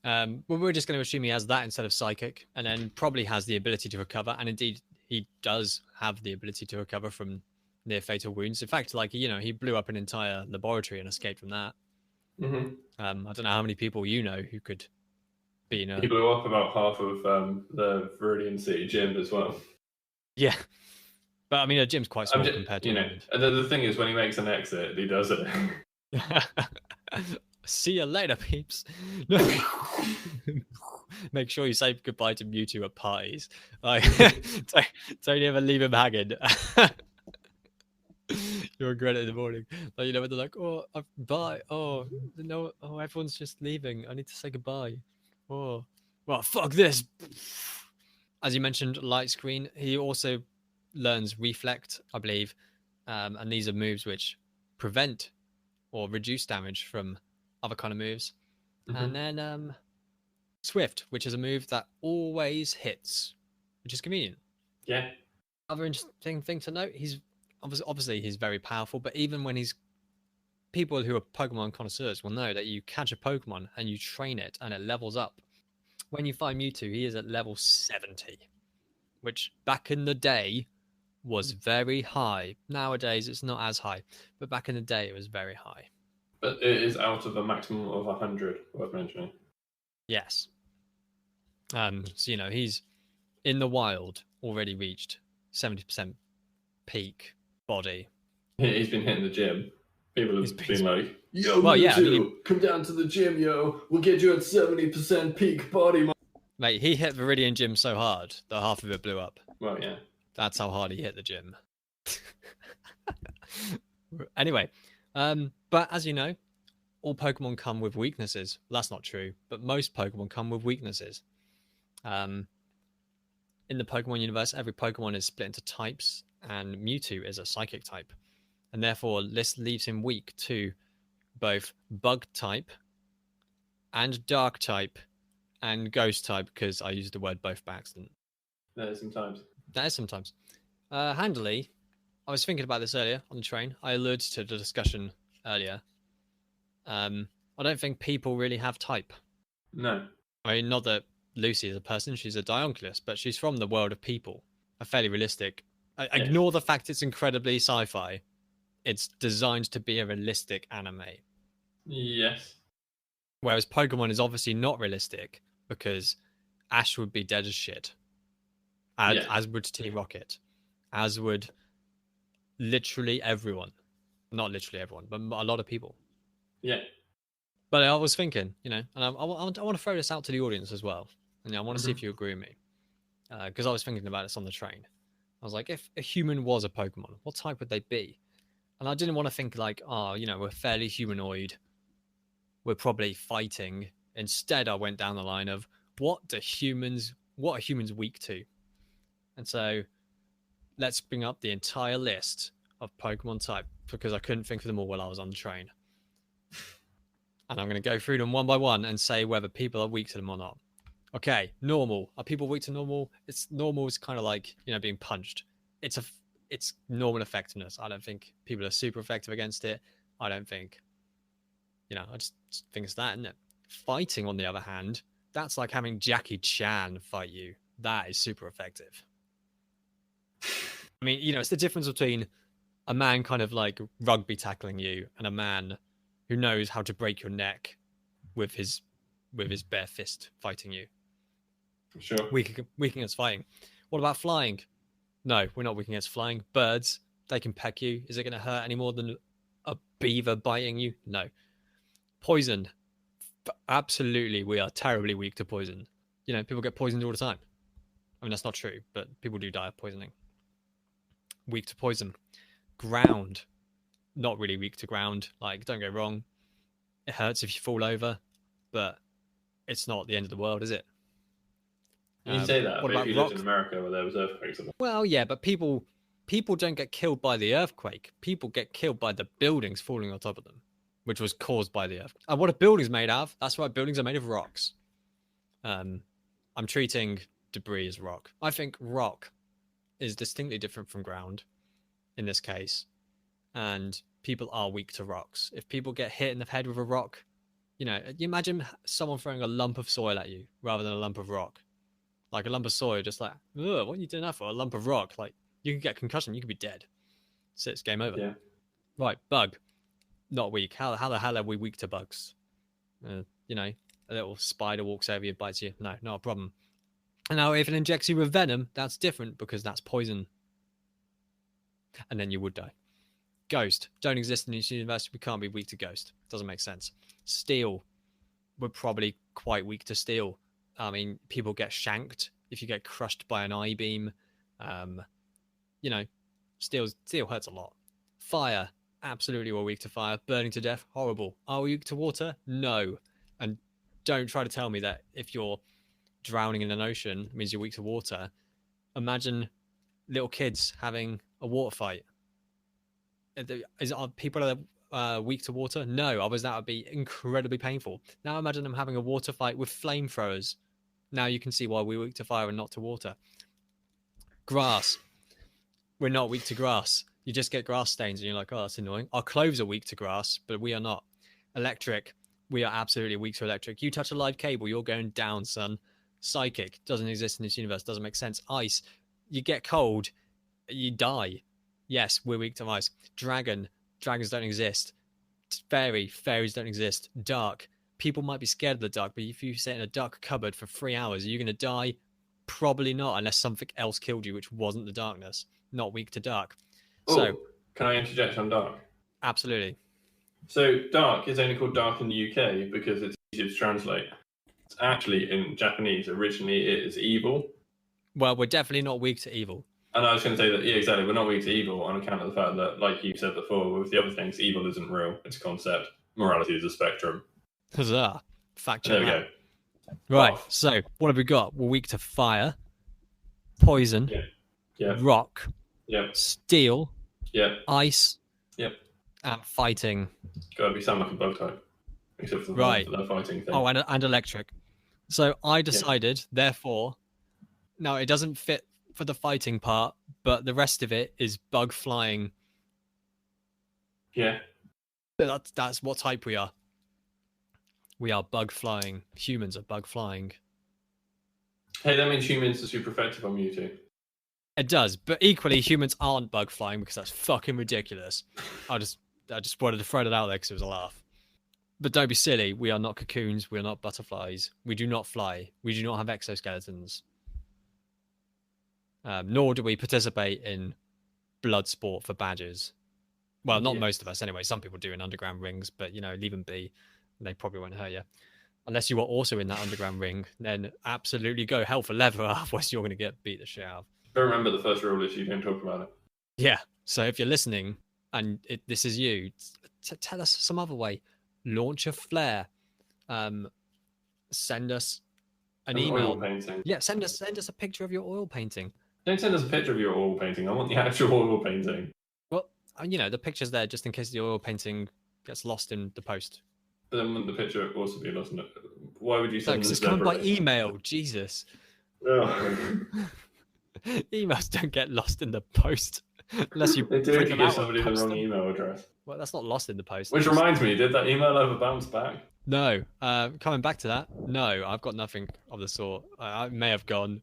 Well, we're just going to assume he has that instead of Psychic, and then probably has the ability to recover. And indeed, he does have the ability to recover from near fatal wounds. In fact, he blew up an entire laboratory and escaped from that. I don't know how many people who could be in a... He blew up about half of the Viridian City gym as well. Yeah. But I mean, a gym's quite small compared to and the thing is, when he makes an exit, he does it. See you later, peeps. Make sure you say goodbye to Mewtwo at parties. Like, don't ever leave him hanging. You'll regret it in the morning. Like, when they're like, "Oh, bye. Oh no. Oh, everyone's just leaving. I need to say goodbye. Oh, well, fuck this." As you mentioned, Light Screen. He also learns Reflect, I believe, and these are moves which prevent or reduce damage from other kind of moves. And then Swift, which is a move that always hits, which is convenient. Yeah. Other interesting thing to note, he's obviously he's very powerful, but even when people who are Pokemon connoisseurs will know that you catch a Pokemon and you train it and it levels up. When you find Mewtwo, he is at level 70, which back in the day was very high. Nowadays, it's not as high, but back in the day, it was very high. But it is out of a maximum of 100, worth mentioning. Yes. So, he's in the wild already reached 70% peak body. He's been hitting the gym. People have been like, "Yo, Mewtwo, come down to the gym, yo. We'll get you at 70% peak body." Mate, he hit Viridian Gym so hard that half of it blew up. Well, yeah. That's how hard he hit the gym. Anyway, but as you know, all Pokemon come with weaknesses. Well, that's not true, but most Pokemon come with weaknesses. In the Pokemon universe, every Pokemon is split into types, and Mewtwo is a psychic type. And therefore, this leaves him weak to both bug type and dark type and ghost type, because I used the word both by accident. That is sometimes. Handily, I was thinking about this earlier on the train. I alluded to the discussion earlier. I don't think people really have type. No. I mean, not that Lucy is a person, she's a Dionysus, but she's from the world of people. A fairly realistic. Ignore the fact it's incredibly sci-fi. It's designed to be a realistic anime. Yes. Whereas Pokemon is obviously not realistic because Ash would be dead as shit. As would T-Rocket. As would literally everyone. Not literally everyone, but a lot of people. Yeah. But I was thinking, and I want to throw this out to the audience as well. And I want to see if you agree with me. Because I was thinking about this on the train. I was like, if a human was a Pokemon, what type would they be? And I didn't want to think like, we're fairly humanoid. We're probably fighting. Instead, I went down the line of what are humans weak to? And so let's bring up the entire list of Pokemon type because I couldn't think of them all while I was on the train. And I'm going to go through them one by one and say whether people are weak to them or not. Okay, normal. Are people weak to normal? Normal is kind of like, being punched. It's normal effectiveness. I don't think people are super effective against it. I don't think, I just think it's that, isn't it? Fighting, on the other hand, that's like having Jackie Chan fight you. That is super effective. I mean, it's the difference between a man kind of like rugby tackling you, and a man who knows how to break your neck with his bare fist fighting you. Sure. Weak against fighting. What about flying? No, we're not weak against flying. Birds, they can peck you. Is it going to hurt any more than a beaver biting you? No. Poison. Absolutely, we are terribly weak to poison. You know, people get poisoned all the time. I mean, that's not true, but people do die of poisoning. Weak to poison. Ground. Not really weak to ground. Like, don't get wrong. It hurts if you fall over, but it's not the end of the world, is it? You say that, what but about if you lived rock? in America where there was earthquakes, Well, yeah, but people don't get killed by the earthquake. People get killed by the buildings falling on top of them, which was caused by the earthquake. And what a building's made of? That's right, buildings are made of rocks. I'm treating debris as rock. I think rock is distinctly different from ground in this case, and people are weak to rocks. If people get hit in the head with a rock, you know, you imagine someone throwing a lump of soil at you rather than a lump of rock. Like a lump of soil, just like, ugh, what are you doing that for? A lump of rock, like you could get concussion, you could be dead. So it's game over. Yeah. Right, bug, not weak. How the hell are we weak to bugs? You know, a little spider walks over you, bites you. No, not a problem. And now if it injects you with venom, that's different because that's poison. And then you would die. Ghost, don't exist in this universe. We can't be weak to ghost. Doesn't make sense. Steel, we're probably quite weak to steel. I mean, people get shanked if you get crushed by an I-beam. You know, steel hurts a lot. Fire, absolutely we're weak to fire. Burning to death, horrible. Are we weak to water? No. And don't try to tell me that if you're drowning in an ocean, it means you're weak to water. Imagine little kids having a water fight. Are people weak to water? No, otherwise that would be incredibly painful. Now imagine them having a water fight with flamethrowers. Now you can see why we're weak to fire and not to water. Grass. We're not weak to grass. You just get grass stains and you're like, oh, that's annoying. Our clothes are weak to grass, but we are not. Electric. We are absolutely weak to electric. You touch a live cable, you're going down, son. Psychic. Doesn't exist in this universe. Doesn't make sense. Ice. You get cold, you die. Yes, we're weak to ice. Dragon. Dragons don't exist. Fairies don't exist. Dark. People might be scared of the dark, but if you sit in a dark cupboard for 3 hours, are you going to die? Probably not, unless something else killed you, which wasn't the darkness. Not weak to dark. So, can I interject on dark? Absolutely. So dark is only called dark in the UK because it's easier to translate. It's actually, in Japanese, originally it is evil. Well, we're definitely not weak to evil. And I was going to say that, yeah, exactly, we're not weak to evil on account of the fact that, like you said before, with the other things, evil isn't real. It's a concept. Morality is a spectrum. Huzzah. Fact check. There we go. Right, so what have we got? We're weak to fire, poison, rock, steel, ice, and fighting. Gotta be sound like a bug type. Except for the fighting thing. Oh, and electric. So I decided, therefore, now it doesn't fit for the fighting part, but the rest of it is bug flying. Yeah. That's what type we are. We are bug flying. Humans are bug flying. Hey, that means humans are super effective on Mewtwo. It does, but equally humans aren't bug flying because that's fucking ridiculous. I just wanted to throw that out there because it was a laugh. But don't be silly. We are not cocoons. We are not butterflies. We do not fly. We do not have exoskeletons. Nor do we participate in blood sport for badges. Well, not most of us anyway. Some people do in underground rings, but you know, leave them be. They probably won't hurt you. Unless you are also in that underground ring, then absolutely go hell for leather, otherwise you're going to get beat the shit out of. But remember, the first rule is you don't talk about it. Yeah, so if you're listening and this is you, tell us some other way. Launch a flare. Send us an email. Oil painting. Yeah, send us a picture of your oil painting. Don't send us a picture of your oil painting. I want the actual oil painting. Well, you know, the picture's there just in case the oil painting gets lost in the post. But then wouldn't the picture also be lost in it? Why would you send because it's coming by email. Jesus. Oh. Emails don't get lost in the post unless you they do if you give somebody the wrong email address. Well, that's not lost in the post. Which reminds me, did that email ever bounce back? No. Coming back to that, no, I've got nothing of the sort. I may have gone.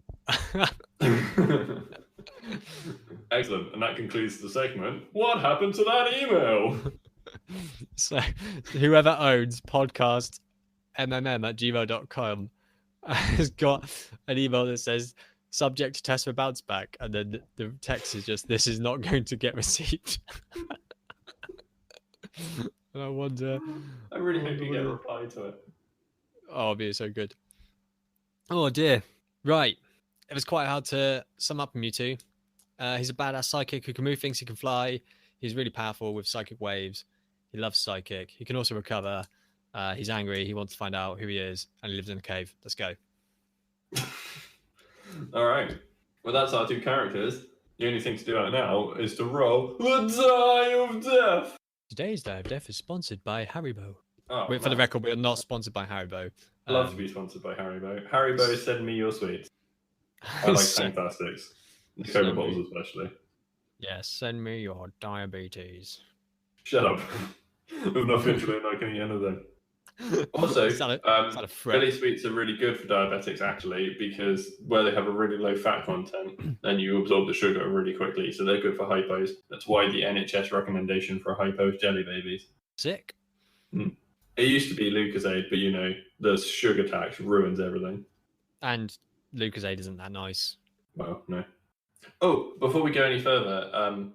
Excellent. And that concludes the segment. What happened to that email? So whoever owns podcast mmm@gmail.com has got an email that says subject to test for bounce back, and then the text is just, this is not going to get received. And I wonder, I really hope you get a reply to it. oh, it'd be so good. Oh dear. Right, it was quite hard to sum up Mewtwo. He's a badass psychic who can move things, he can fly, he's really powerful with psychic waves, he loves psychic, he can also recover, he's angry, he wants to find out who he is, and he lives in a cave. Let's go. All right. Well, that's our two characters. The only thing to do right now is to roll the Die of Death. Today's Die of Death is sponsored by Haribo. Oh, Wait, for the record, we are not sponsored by Haribo. Love to be sponsored by Haribo. Haribo, send me your sweets. I like Fantastics. The Cola bottles especially. Yes, send me your diabetes. Shut up. I've not literally like any end of them. Also, Billy Sweets are really good for diabetics actually, because where they have a really low fat content, then you absorb the sugar really quickly, so they're good for hypos. That's why the NHS recommendation for hypo is jelly babies. Sick. It used to be Lucozade, but you know, the sugar tax ruins everything. And Lucozade isn't that nice. Well, no. Oh, before we go any further,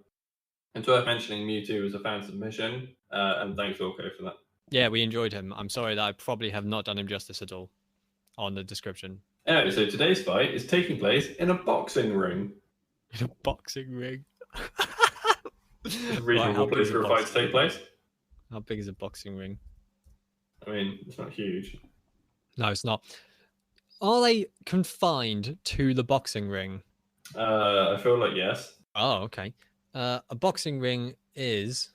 it's worth mentioning Mewtwo was a fan submission, and thanks Orko for that. Yeah, we enjoyed him. I'm sorry that I probably have not done him justice at all on the description. Anyway, so today's fight is taking place in a boxing ring. In a boxing ring? It's a reasonable place for a fight to take place. How big is a boxing ring? I mean, it's not huge. No, it's not. Are they confined to the boxing ring? I feel like yes. Oh, okay. A boxing ring is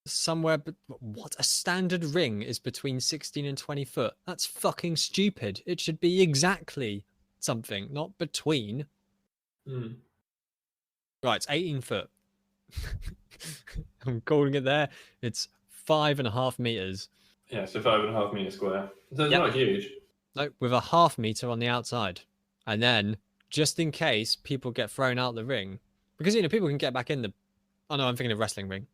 somewhere, but what? A standard ring is between 16 and 20 foot. That's fucking stupid. It should be exactly something, not between. Right, it's 18 foot. I'm calling it there. It's 5.5 meters. Yeah, so 5.5 meters square. So it's not huge. No, with a half meter on the outside. And then, just in case people get thrown out the ring, because, you know, people can get back in the... Oh, no, I'm thinking of wrestling ring.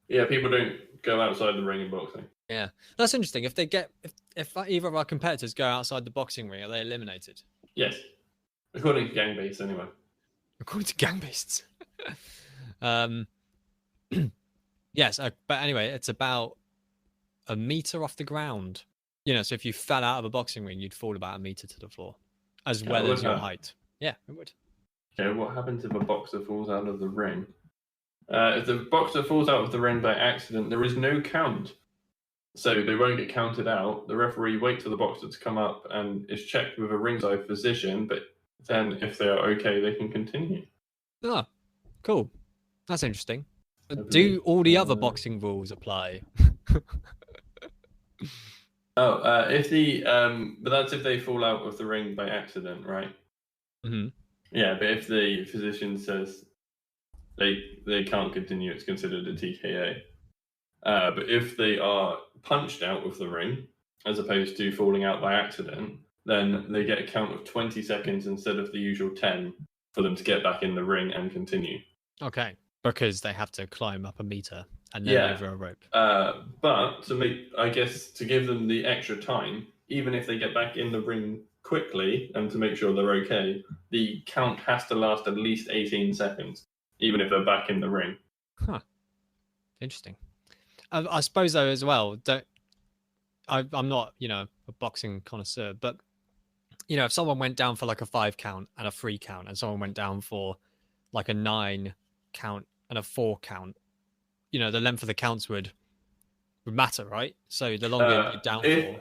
Yeah, people don't go outside the ring in boxing. Yeah, that's interesting. If they get... If either of our competitors go outside the boxing ring, are they eliminated? Yes. According to Gang Beasts, anyway. According to Gang Beasts. Yes, but anyway, it's about a meter off the ground. You know, so if you fell out of a boxing ring, you'd fall about a meter to the floor, as well as your height. Yeah, it would. Okay, what happens if a boxer falls out of the ring? If the boxer falls out of the ring by accident, there is no count. So they won't get counted out. The referee waits for the boxer to come up and is checked with a ringside physician, but then if they are okay, they can continue. Oh, cool. That's interesting. Do all the other boxing rules apply? But that's if they fall out of the ring by accident, right? Mm-hmm. Yeah, but if the physician says they can't continue, it's considered a TKO. But if they are punched out of the ring, as opposed to falling out by accident, then they get a count of 20 seconds instead of the usual 10 for them to get back in the ring and continue. Okay, because they have to climb up a meter and then over a rope. But to give them the extra time, even if they get back in the ring quickly and to make sure they're okay, the count has to last at least 18 seconds, even if they're back in the ring. Huh. Interesting. I suppose though as well, I'm not, you know, a boxing connoisseur, but you know, if someone went down for like a 5 count and a 3 count, and someone went down for like a 9 count and a 4 count, you know, the length of the counts would matter, right? So the longer you're down for.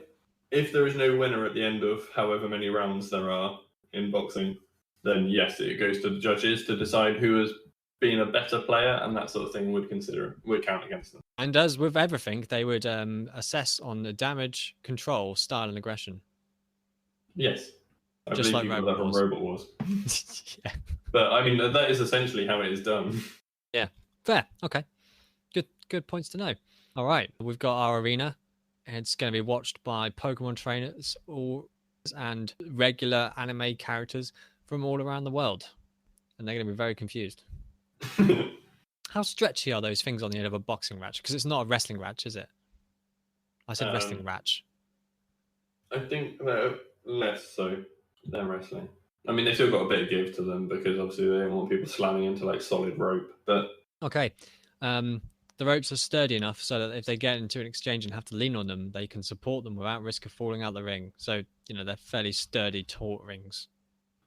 If there is no winner at the end of however many rounds there are in boxing, then yes, it goes to the judges to decide who has been a better player, and that sort of thing would count against them. And as with everything, they would assess on the damage, control, style, and aggression. Yes. I just like Robot from Robot Wars. Yeah. But I mean, that is essentially how it is done. Yeah. Fair. Okay. Good points to know. All right. We've got our arena. It's going to be watched by Pokemon trainers and regular anime characters from all around the world. and they're going to be very confused. How stretchy are those things on the end of a boxing match? Because it's not a wrestling match, is it? I said wrestling match. I think they're less so than wrestling. I mean, they still got a bit of give to them because obviously they don't want people slamming into like solid rope. But okay, the ropes are sturdy enough so that if they get into an exchange and have to lean on them, they can support them without risk of falling out the ring. So they're fairly sturdy, taut rings.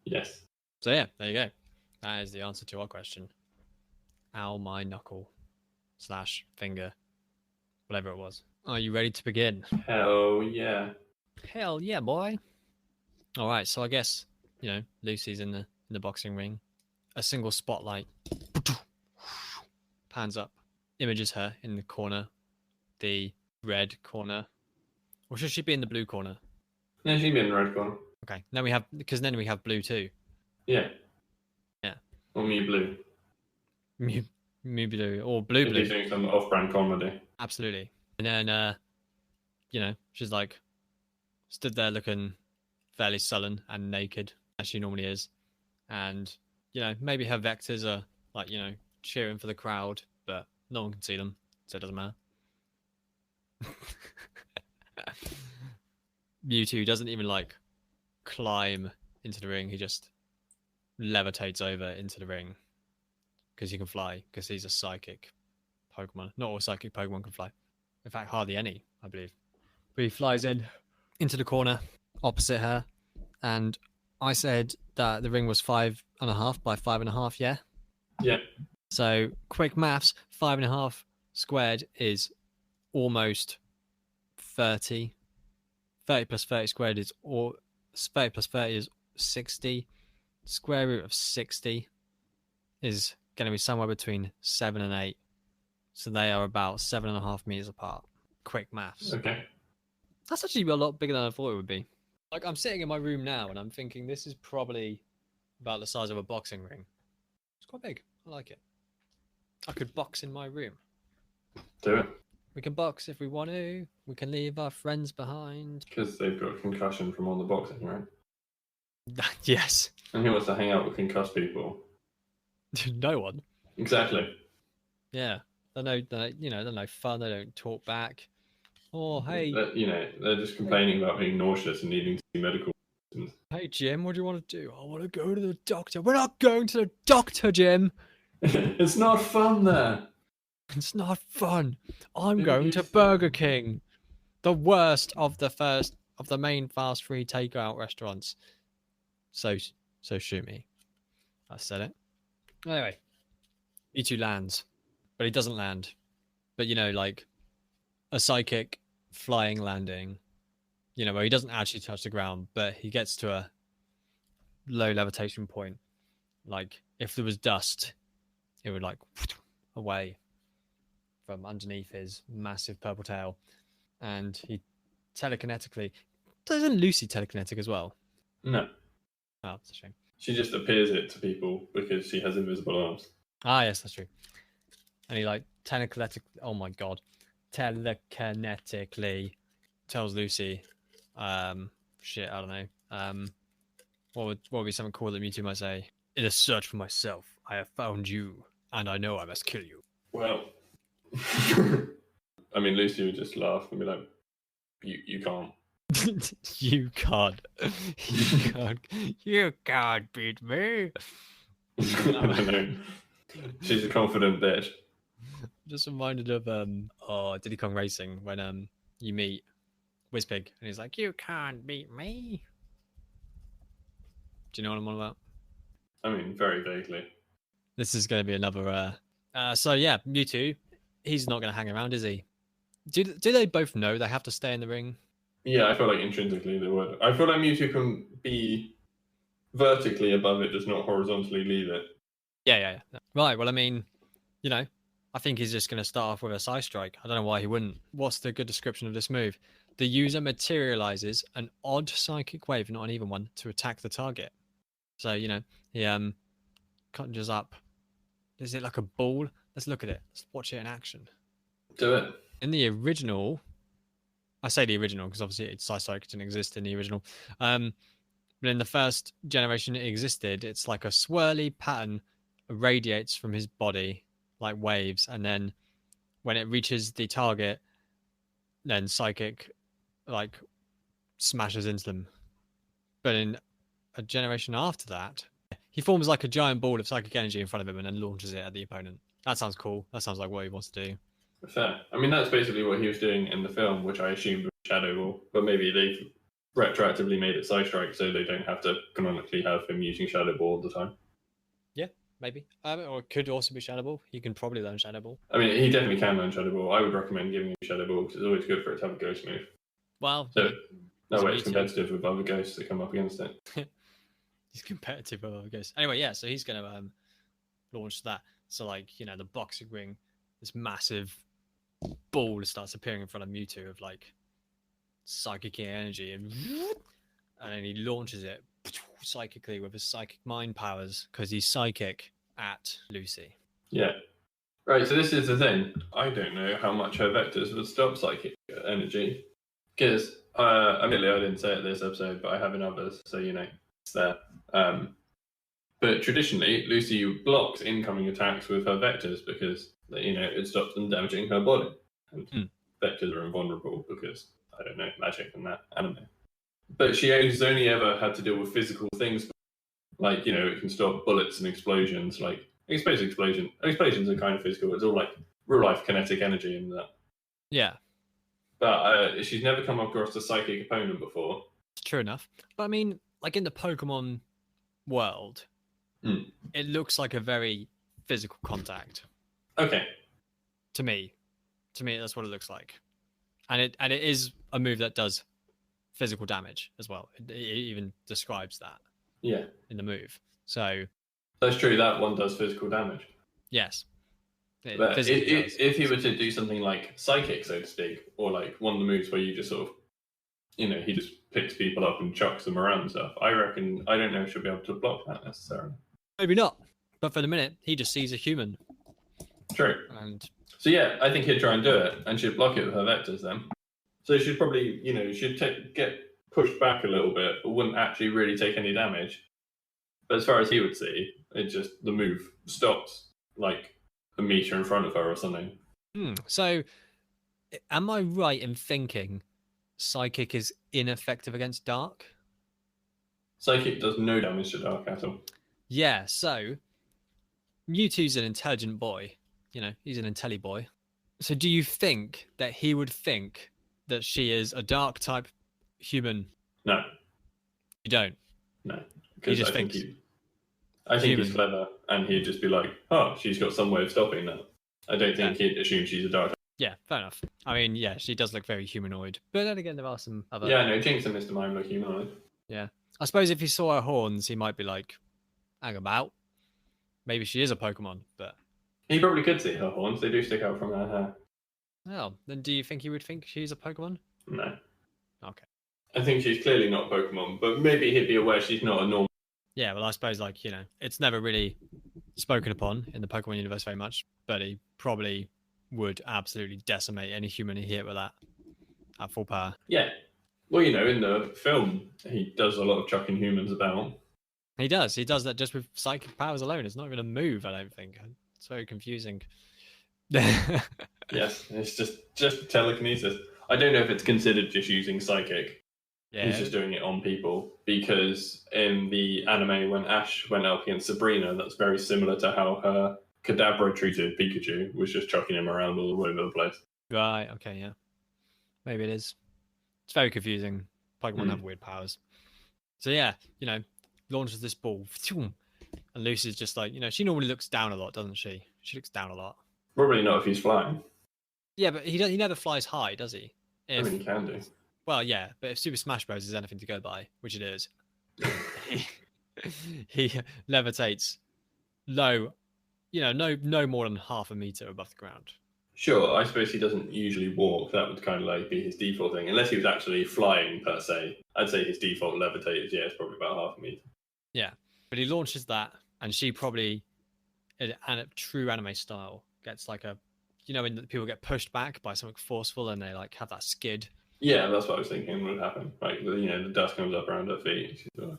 Yes. So yeah, there you go. That is the answer to our question. Ow, my knuckle / finger, whatever it was. Are you ready to begin? Hell yeah. Hell yeah, boy. All right, so I guess Lucy's in the boxing ring. A single spotlight pans up, images her in the corner, the red corner, or should she be in the blue corner? No, she'd be in the red corner. Okay, then we have blue too. Yeah. Yeah. Or me blue. Me blue or blue. If you're doing some off-brand comedy. Absolutely. And then she's like stood there looking fairly sullen and naked as she normally is, and maybe her vectors are like cheering for the crowd, but no one can see them, so it doesn't matter. Mewtwo doesn't even like climb into the ring, he just levitates over into the ring because he can fly, because he's a psychic Pokemon. Not all psychic Pokemon can fly, in fact hardly any, I believe. But he flies into the corner opposite her, and I said that the ring was 5.5 by 5.5, yeah? Yeah. So, quick maths, 5.5 squared is almost 30. 30 plus 30 squared is 30 plus 30 is 60. Square root of 60 is going to be somewhere between 7 and 8. So they are about 7.5 meters apart. Quick maths. Okay. That's actually a lot bigger than I thought it would be. Like, I'm sitting in my room now and I'm thinking this is probably about the size of a boxing ring. It's quite big. I like it. I could box in my room. Do it. We can box if we want to. We can leave our friends behind. Because they've got a concussion from all the boxing, right? Yes. And who wants to hang out with concussed people? No one. Exactly. Yeah. They're no fun. They don't talk back. Oh, hey. They're just complaining about being nauseous and needing to see medical. Hey, Jim, what do you want to do? I want to go to the doctor. We're not going to the doctor, Jim. It's not fun there. It's not fun. I'm going to Burger King, the worst of the main fast food takeout restaurants. So shoot me. I said it. Anyway, E2 lands, but he doesn't land. But like a psychic flying landing, where he doesn't actually touch the ground, but he gets to a low levitation point. Like if there was dust, it would like away from underneath his massive purple tail, and he telekinetically. Isn't Lucy telekinetic as well? No. Oh, that's a shame. She just appears it to people because she has invisible arms. Ah, yes, that's true. And he like telekinetically. Oh my god, telekinetically tells Lucy, shit, I don't know. What would be something cool that Mewtwo might say? In a search for myself, I have found you, and I know I must kill you. Well, I mean, Lucy would just laugh and be like, "You can't." You can't. You can't beat me. I don't know. She's a confident bitch. Just reminded of Diddy Kong Racing when you meet Wizpig and he's like, "You can't beat me." Do you know what I'm on about? I mean, very vaguely. This is going to be another. So yeah, Mewtwo, he's not going to hang around, is he? Do they both know they have to stay in the ring? Yeah, I feel like intrinsically they would. I feel like Mewtwo can be vertically above it, just not horizontally leave it. Yeah. Right, well, I mean, I think he's just going to start off with a side strike. I don't know why he wouldn't. What's the good description of this move? The user materializes an odd psychic wave, not an even one, to attack the target. So, he conjures up. Is it like a ball? Let's look at it. Let's watch it in action. Do it. In the original, I say the original because obviously side strike didn't exist in the original. But in the first generation it existed, it's like a swirly pattern radiates from his body like waves, and then when it reaches the target, then psychic like smashes into them. But in a generation after that, he forms like a giant ball of psychic energy in front of him and then launches it at the opponent. That sounds cool. That sounds like what he wants to do. Fair. I mean, that's basically what he was doing in the film, which I assumed was Shadow Ball. But maybe they've retroactively made it Psystrike so they don't have to canonically have him using Shadow Ball all the time. Yeah, maybe. Or it could also be Shadow Ball. You can probably learn Shadow Ball. I mean, he definitely can learn Shadow Ball. I would recommend giving him Shadow Ball because it's always good for it to have a ghost move. Well, so that way it's competitive with other ghosts that come up against it. He's competitive with other ghosts. Anyway, yeah, so he's going to launch that. So, like, the boxing ring, this massive ball starts appearing in front of Mewtwo of, like, psychic energy. And then he launches it psychically with his psychic mind powers because he's psychic at Lucy. Yeah. Right, so this is the thing. I don't know how much her vectors would stop psychic energy. Because, admittedly, I didn't say it this episode, but I have in others, so, it's there. But traditionally, Lucy blocks incoming attacks with her vectors because, it stops them damaging her body. And vectors are invulnerable because, I don't know, magic and that anime. But she has only ever had to deal with physical things. Like, it can stop bullets and explosions. Like, explosions are kind of physical. It's all like real-life kinetic energy and that. Yeah. But she's never come across a psychic opponent before. True enough. But I mean, like in the Pokemon world, it looks like a very physical contact. Okay. To me, that's what it looks like, and it is a move that does physical damage as well. It even describes that. Yeah. In the move, so that's true. That one does physical damage. Yes. But if he were to do something like psychic, so to speak, or like one of the moves where you just sort of, he just picks people up and chucks them around and stuff, I reckon, I don't know if she'll be able to block that necessarily. Maybe not. But for the minute, he just sees a human. True. And so yeah, I think he'd try and do it, and she'd block it with her vectors then. So she'd probably, she'd get pushed back a little bit, but wouldn't actually really take any damage. But as far as he would see, the move stops like a meter in front of her or something. So, am I right in thinking Psychic is ineffective against Dark? Psychic does no damage to Dark at all. Yeah, so Mewtwo's an intelligent boy. He's an intelli boy. So do you think that he would think that she is a Dark type human? No. You don't? No. Because I think he's clever, and he'd just be like, oh, she's got some way of stopping that. I don't think he'd assume she's a Dark type. Yeah, fair enough. I mean, yeah, she does look very humanoid. But then again, there are some other... Yeah, no, Jinx and Mr. Mime look humanoid. Yeah. I suppose if he saw her horns, he might be like, hang about. Maybe she is a Pokemon, but... He probably could see her horns. They do stick out from her hair. Oh, then do you think he would think she's a Pokemon? No. Okay. I think she's clearly not a Pokemon, but maybe he'd be aware she's not a normal... Yeah, well, I suppose, it's never really spoken upon in the Pokemon universe very much, but he probably would absolutely decimate any human he hit with that at full power. Yeah. Well, in the film, he does a lot of chucking humans about. He does that just with psychic powers alone. It's not even a move, I don't think. It's very confusing. Yes, it's just telekinesis. I don't know if it's considered just using psychic. Yeah. He's just doing it on people, because in the anime when Ash went up against Sabrina, that's very similar to how her Kadabra treated Pikachu, was just chucking him around all over the place. Right, okay, yeah. Maybe it is. It's very confusing. Pokemon have weird powers. So yeah, launches this ball. And Lucy's just like, she normally looks down a lot, doesn't she? She looks down a lot. Probably not if he's flying. Yeah, but he never flies high, does he? I mean, he can do. Well, yeah, but if Super Smash Bros. Is anything to go by, which it is, he levitates low, no more than half a meter above the ground. Sure, I suppose he doesn't usually walk. That would kind of be his default thing. Unless he was actually flying, per se. I'd say his default levitate is, it's probably about half a meter. Yeah, but he launches that, and she probably, in a true anime style, gets like a, when people get pushed back by something forceful and they have that skid. Yeah, that's what I was thinking would happen. The dust comes up around her feet. She's like,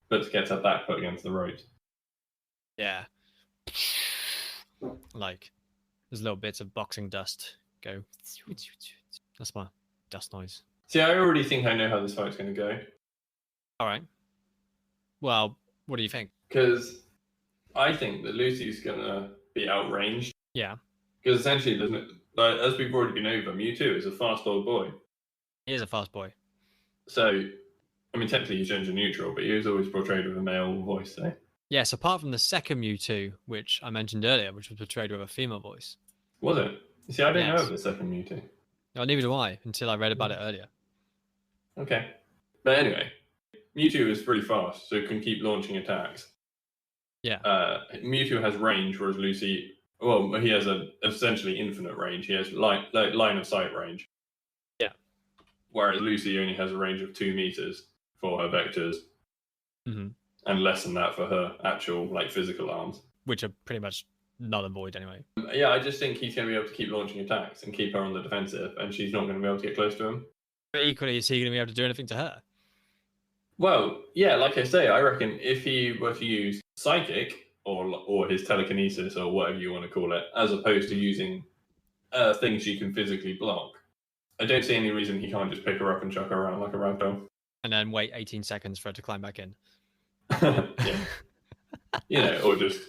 but to get her back put against the ropes. Yeah. Like, there's little bits of boxing dust go. That's my dust noise. See, I already think I know how this fight's going to go. All right. Well, what do you think? Because I think that Lucy's going to be outranged. Yeah. Because essentially, as we've already been over, Mewtwo is a fast old boy. He is a fast boy. So, I mean, technically he's gender neutral, but he was always portrayed with a male voice, so. Yes, apart from the second Mewtwo, which I mentioned earlier, which was portrayed with a female voice. Was it? See, I don't know Yes. of the second Mewtwo. No, neither do I, until I read about it earlier. Okay. But anyway, Mewtwo is pretty fast, so it can keep launching attacks. Yeah. Mewtwo has range, whereas Lucy, well, he has a essentially infinite range. He has line of sight range. Yeah. Whereas Lucy only has a range of 2 meters for her vectors, and less than that for her actual physical arms, which are pretty much null and void anyway. Yeah, I just think he's going to be able to keep launching attacks and keep her on the defensive, and she's not going to be able to get close to him. But equally, is he going to be able to do anything to her? Well, yeah, like I say, I reckon if he were to use psychic or his telekinesis or whatever you want to call it, as opposed to using things she can physically block, I don't see any reason he can't just pick her up and chuck her around like a ragdoll. And then wait 18 seconds for her to climb back in. Yeah. Or just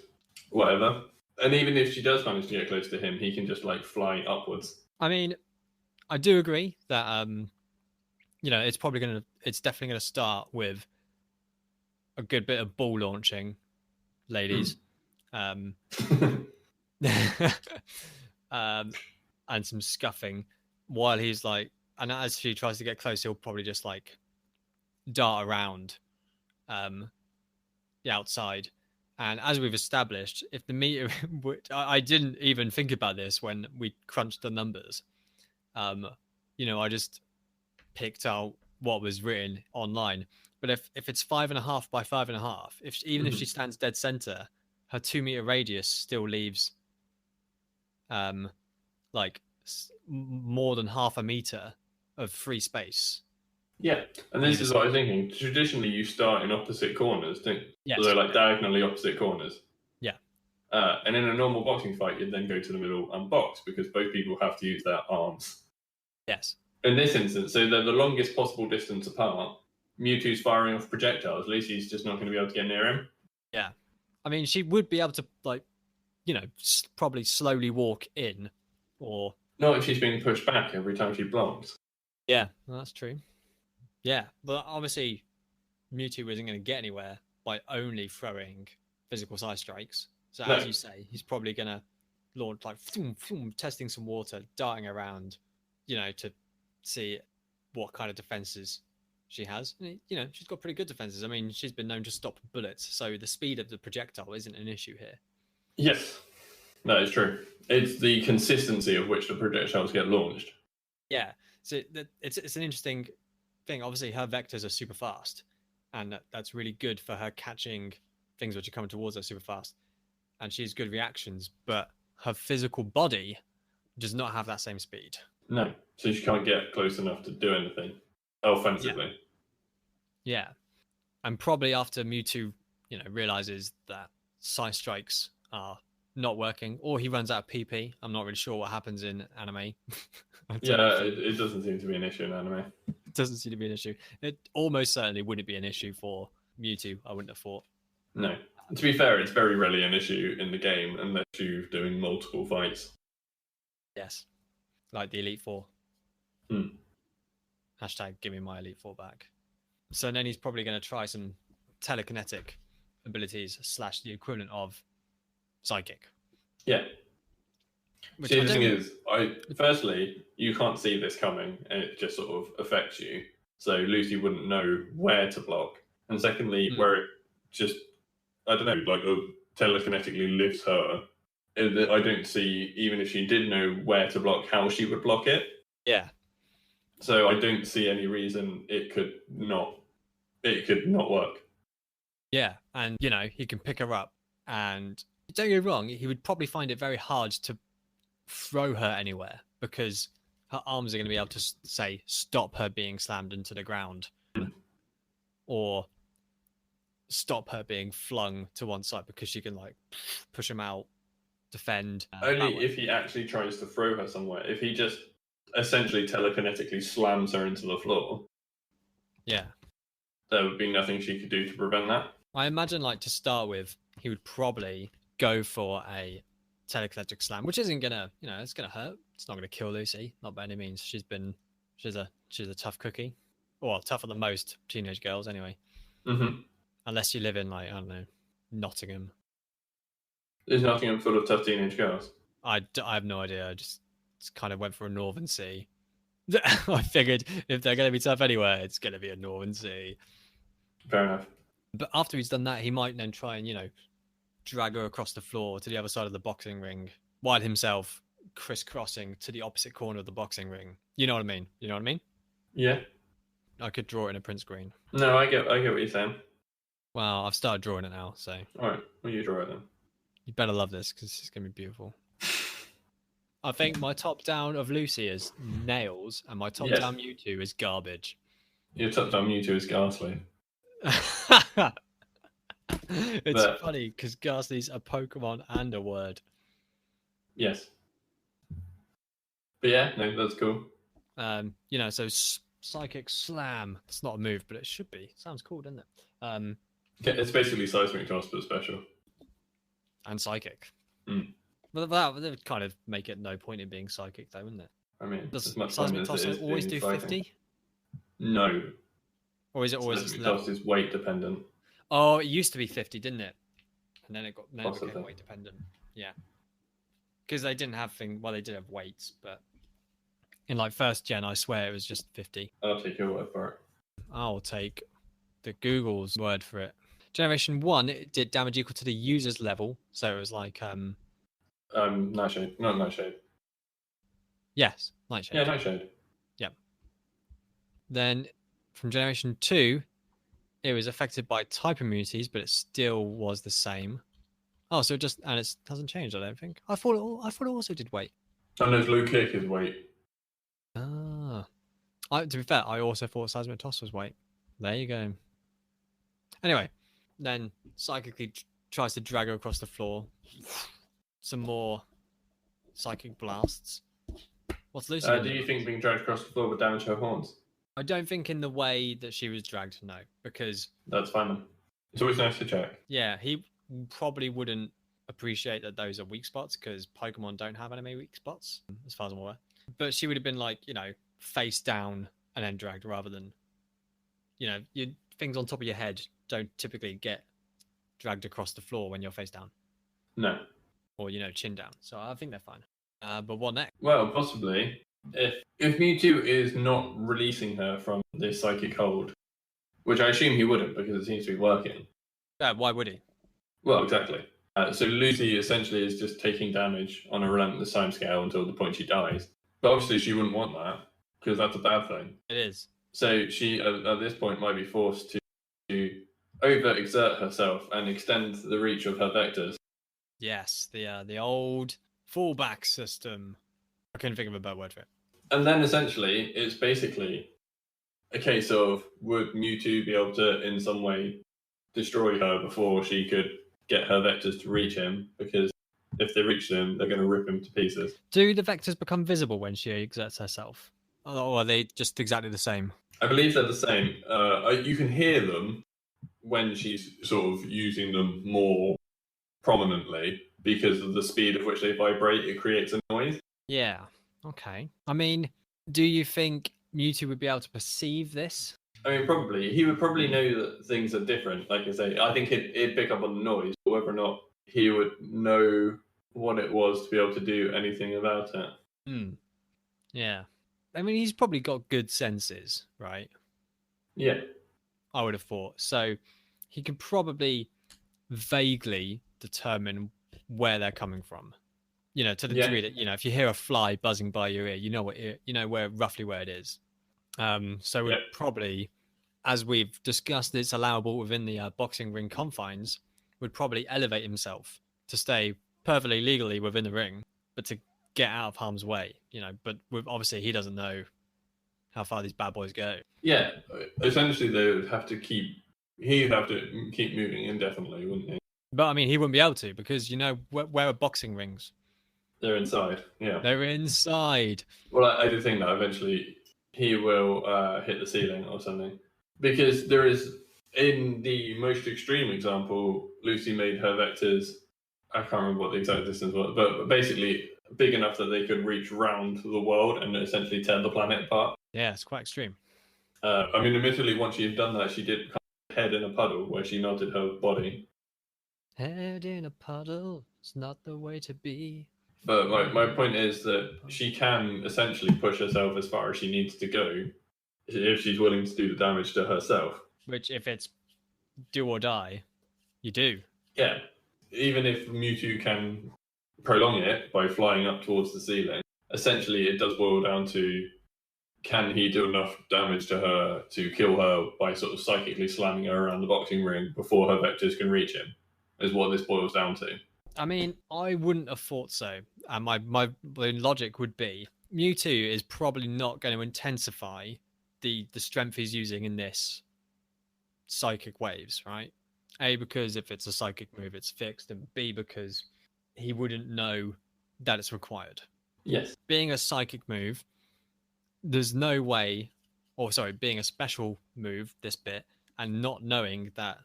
whatever. And even if she does manage to get close to him, he can just fly upwards. I mean, I do agree that it's definitely gonna start with a good bit of ball launching, ladies, and some scuffing while he's and as she tries to get close, he'll probably just dart around the outside. And as we've established, if the meter, I didn't even think about this when we crunched the numbers. I just picked out what was written online. But if it's 5.5 by 5.5, if she stands dead center, her 2 meter radius still leaves, more than half a meter of free space. Yeah, and this is what I was thinking. Traditionally, you start in opposite corners, don't you? Yes. So they're diagonally opposite corners. Yeah. And in a normal boxing fight, you'd then go to the middle and box because both people have to use their arms. Yes. In this instance, so they're the longest possible distance apart. Mewtwo's firing off projectiles. Lucy's just not going to be able to get near him. Yeah. I mean, she would be able to, probably slowly walk in or... Not if she's being pushed back every time she blocks. Yeah, that's true. Yeah, but obviously Mewtwo isn't going to get anywhere by only throwing physical side strikes. So as you say, he's probably going to launch testing some water, darting around, to see what kind of defenses she has. And, she's got pretty good defenses. I mean, she's been known to stop bullets, so the speed of the projectile isn't an issue here. Yes, that is true. It's the consistency of which the projectiles get launched. Yeah, so it's an interesting thing. Obviously, her vectors are super fast, and that's really good for her catching things which are coming towards her super fast. And she has good reactions, but her physical body does not have that same speed. No, so she can't get close enough to do anything offensively. Yeah. And probably after Mewtwo, realizes that side strikes are not working, or he runs out of PP. I'm not really sure what happens in anime. It doesn't seem to be an issue in anime. It doesn't seem to be an issue. It almost certainly wouldn't be an issue for Mewtwo, I wouldn't have thought. No. To be fair, it's very rarely an issue in the game unless you're doing multiple fights. Yes. Like the Elite Four. Hashtag give me my Elite Four back. So then he's probably going to try some telekinetic abilities / the equivalent of psychic. Yeah. See, the thing is, firstly, you can't see this coming and it just sort of affects you. So Lucy wouldn't know where to block. And secondly, where it just, I don't know, telekinetically lifts her. I don't see, even if she did know where to block, how she would block it. Yeah. So I don't see any reason it could not work. Yeah, and he can pick her up, and don't get me wrong, he would probably find it very hard to throw her anywhere because her arms are going to be able to say stop her being slammed into the ground, or stop her being flung to one side because she can like push him out, defend. Only if he actually tries to throw her somewhere. If he just essentially telekinetically slams her into the floor, Yeah. there would be nothing she could do to prevent that. I imagine, like, to start with, he would probably go for a telekinetic slam, which isn't gonna, it's gonna hurt. It's not gonna kill Lucy, not by any means. She's a tough cookie, well, tougher than most teenage girls anyway. Mm-hmm. Unless you live in, like, I don't know, Nottingham. Is Nottingham full of tough teenage girls? I have no idea. I just kind of went for a Northern Sea. I figured if they're going to be tough anywhere, it's going to be a Northern Sea. Fair enough. But after he's done that, he might then try and, drag her across the floor to the other side of the boxing ring, while himself crisscrossing to the opposite corner of the boxing ring. You know what I mean? Yeah. I could draw it in a print screen. No, I get what you're saying. Well, I've started drawing it now, so. All right, well, you draw it then. You better love this because it's going to be beautiful. I think my top down of Lucy is nails, and my top down Mewtwo is garbage. Your top down Mewtwo is ghastly. It's funny because Ghastly's a Pokemon and a word. Yes. But yeah, no, that's cool. So Psychic Slam. It's not a move, but it should be. Sounds cool, doesn't it? It's basically Seismic Toss, but special. And Psychic. Mm. But that would kind of make it no point in being Psychic, though, wouldn't it? I mean, does as much Seismic fun as Toss it is always do being 50? No. Or is it always Seismic Toss is weight dependent. Oh, it used to be 50, didn't it? And then it became weight dependent. Yeah. Because they didn't have they did have weights, but in like first gen, I swear it was just 50. I'll take your word for it. I'll take the Google's word for it. Generation 1, it did damage equal to the user's level. So it was like Nightshade. Not Nightshade. Yes, Nightshade. Yeah, Nightshade. Yep. Then from Generation 2, it was affected by type immunities, but it still was the same. Oh, so it hasn't changed, I don't think. I thought it also did weight. And there's low kick is weight. Ah. To be fair, I also thought Seismic Toss was weight. There you go. Anyway, then psychically tries to drag her across the floor. Some more psychic blasts. What's Lucy? Do you think being dragged across the floor would damage her horns? I don't think in the way that she was dragged, no, because... That's fine then. It's always nice to check. Yeah, he probably wouldn't appreciate that those are weak spots because Pokemon don't have any weak spots, as far as I'm aware. But she would have been like, face down and then dragged rather than, your things on top of your head don't typically get dragged across the floor when you're face down. No. Or, chin down. So I think they're fine. But what next? Well, possibly. If Mewtwo is not releasing her from this psychic hold, which I assume he wouldn't because it seems to be working. Yeah, why would he? Well, exactly. So Lucy essentially is just taking damage on a relentless timescale until the point she dies. But obviously she wouldn't want that because that's a bad thing. It is. So she, at this point, might be forced to overexert herself and extend the reach of her vectors. Yes, the old fallback system. I couldn't think of a better word for it. And then essentially, it's basically a case of would Mewtwo be able to, in some way, destroy her before she could get her vectors to reach him? Because if they reach them, they're going to rip him to pieces. Do the vectors become visible when she exerts herself? Or are they just exactly the same? I believe they're the same. You can hear them when she's sort of using them more prominently because of the speed at which they vibrate. It creates a noise. Yeah. Okay. I mean, do you think Mewtwo would be able to perceive this? I mean, probably. He would probably know that things are different. Like I say, I think he'd pick up on the noise, but whether or not he would know what it was to be able to do anything about it. Yeah. I mean, he's probably got good senses, right? Yeah. I would have thought. So he can probably vaguely determine where they're coming from. To the degree that, if you hear a fly buzzing by your ear, you know roughly where it is. So we'd probably, as we've discussed, it's allowable within the boxing ring confines, would probably elevate himself to stay perfectly legally within the ring, but to get out of harm's way, but obviously he doesn't know how far these bad boys go. Yeah, essentially they would have to keep He'd have to keep moving indefinitely, wouldn't he? But I mean, he wouldn't be able to because where are boxing rings? They're inside. Yeah. They're inside. Well, I do think that eventually he will hit the ceiling or something, because there is, in the most extreme example, Lucy made her vectors. I can't remember what the exact distance was, but basically big enough that they could reach round the world and essentially tear the planet apart. Yeah, it's quite extreme. I mean, admittedly, once she had done that, she did kind of head in a puddle where she melted her body. Head in a puddle, it's not the way to be. But my point is that she can essentially push herself as far as she needs to go if she's willing to do the damage to herself. Which, if it's do or die, you do. Yeah. Even if Mewtwo can prolong it by flying up towards the ceiling, essentially it does boil down to, can he do enough damage to her to kill her by sort of psychically slamming her around the boxing ring before her vectors can reach him, is what this boils down to. I mean, I wouldn't have thought so. And my logic would be Mewtwo is probably not going to intensify the strength he's using in this psychic waves, right? A, because if it's a psychic move, it's fixed, and B, because he wouldn't know that it's required. Yes. Being a psychic move, there's no way, or sorry, being a special move, this bit, and not knowing that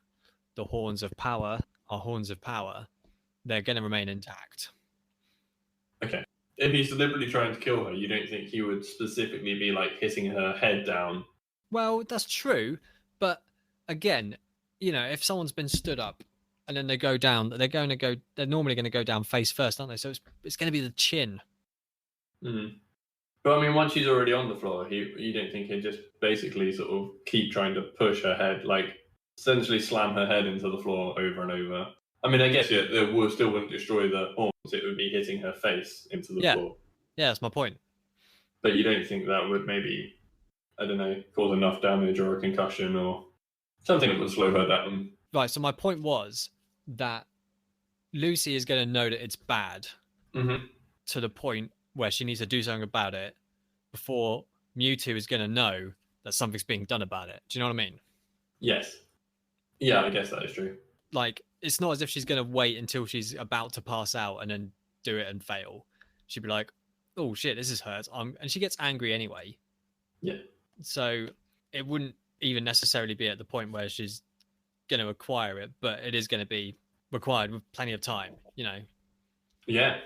the horns of power are horns of power, they're going to remain intact. Okay. If he's deliberately trying to kill her, you don't think he would specifically be like hitting her head down? Well, that's true, but again, you know, if someone's been stood up and then they go down, they're normally going to go down face first, aren't they? So it's going to be the chin. Mm-hmm. But I mean, once she's already on the floor, you don't think he'd just basically sort of keep trying to push her head, like essentially slam her head into the floor over and over? I mean, I guess it still wouldn't destroy the horns. It would be hitting her face into the floor. Yeah, that's my point. But you don't think that would maybe, I don't know, cause enough damage or a concussion or something that would slow her down? Right, so my point was that Lucy is going to know that it's bad to the point where she needs to do something about it before Mewtwo is going to know that something's being done about it. Do you know what I mean? Yes. Yeah, I guess that is true. Like, it's not as if she's going to wait until she's about to pass out and then do it and fail. She'd be like, oh shit, this is hurt. And she gets angry anyway. Yeah. So it wouldn't even necessarily be at the point where she's going to acquire it, but it is going to be required with plenty of time, you know? Yeah.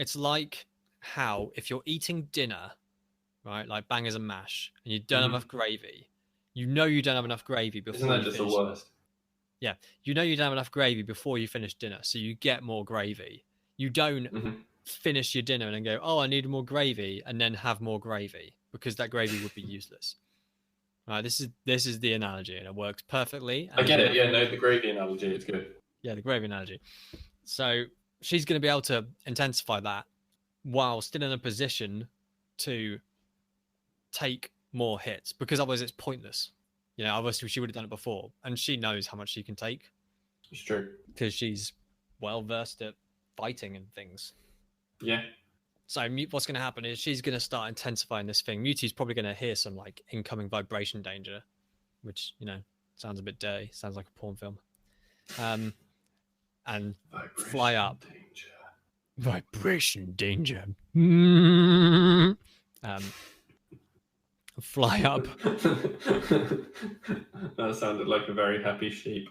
It's like how if you're eating dinner, right, like bangers and mash, and you don't have enough gravy, you know you don't have enough gravy before Isn't that just the worst? Yeah, you know you don't have enough gravy before you finish dinner, so you get more gravy. You don't finish your dinner and then go, oh, I need more gravy, and then have more gravy, because that gravy would be useless. Right, this is the analogy, and it works perfectly. I get it. Yeah, no, the gravy analogy is good. Yeah, the gravy analogy. So she's going to be able to intensify that while still in a position to take more hits, because otherwise it's pointless. You know, obviously she would have done it before, and she knows how much she can take. It's true. Because she's well versed at fighting and things. Yeah. So what's going to happen is she's going to start intensifying this thing. Mewtwo's probably going to hear some like incoming vibration danger, which, you know, sounds a bit dirty. Sounds like a porn film. And vibration fly up. Danger. Vibration danger. Fly up. That sounded like a very happy sheep.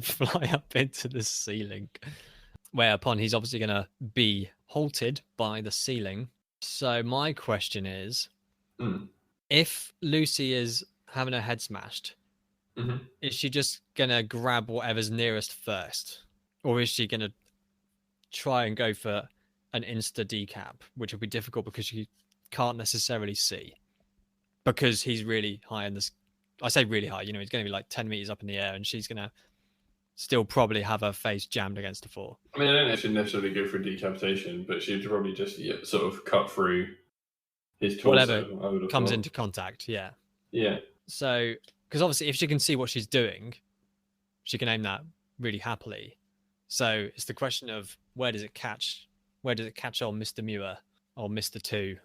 Fly up into the ceiling. Whereupon he's obviously going to be halted by the ceiling. So my question is, if Lucy is having her head smashed, is she just going to grab whatever's nearest first? Or is she going to try and go for an insta decap, which will be difficult because she can't necessarily see? Because he's really high in this. I say really high, you know, he's going to be like 10 meters up in the air, and she's going to still probably have her face jammed against the floor. I mean, I don't know if she'd necessarily go for decapitation, but she'd probably just sort of cut through his torso. Whatever comes into contact, yeah. Yeah. So, because obviously if she can see what she's doing, she can aim that really happily. So it's the question of where does it catch? Where does it catch on Mr. Muir or Mr. 2?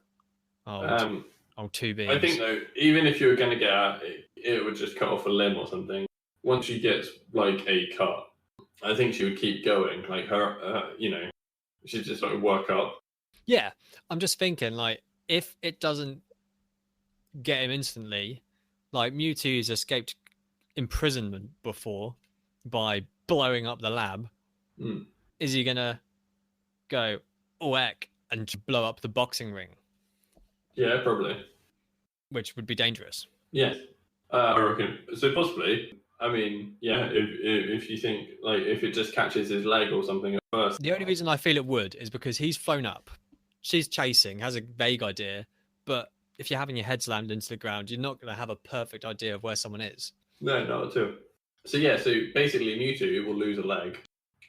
On 2 beams? I think, though, even if you were going to get out, it would just cut off a limb or something. once she gets like a cut, I think she would keep going. Like her, she'd just like work up. Yeah, I'm just thinking like if it doesn't get him instantly, like Mewtwo's escaped imprisonment before by blowing up the lab. Is he gonna go heck and blow up the boxing ring? Yeah, probably. Which would be dangerous. Yes, I reckon. So possibly. I mean, yeah. If you think like if it just catches his leg or something at first. The only reason I feel it would is because he's flown up. She's chasing, has a vague idea, but if you're having your head slammed into the ground, you're not going to have a perfect idea of where someone is. No, not at all. So yeah, so basically Mewtwo will lose a leg.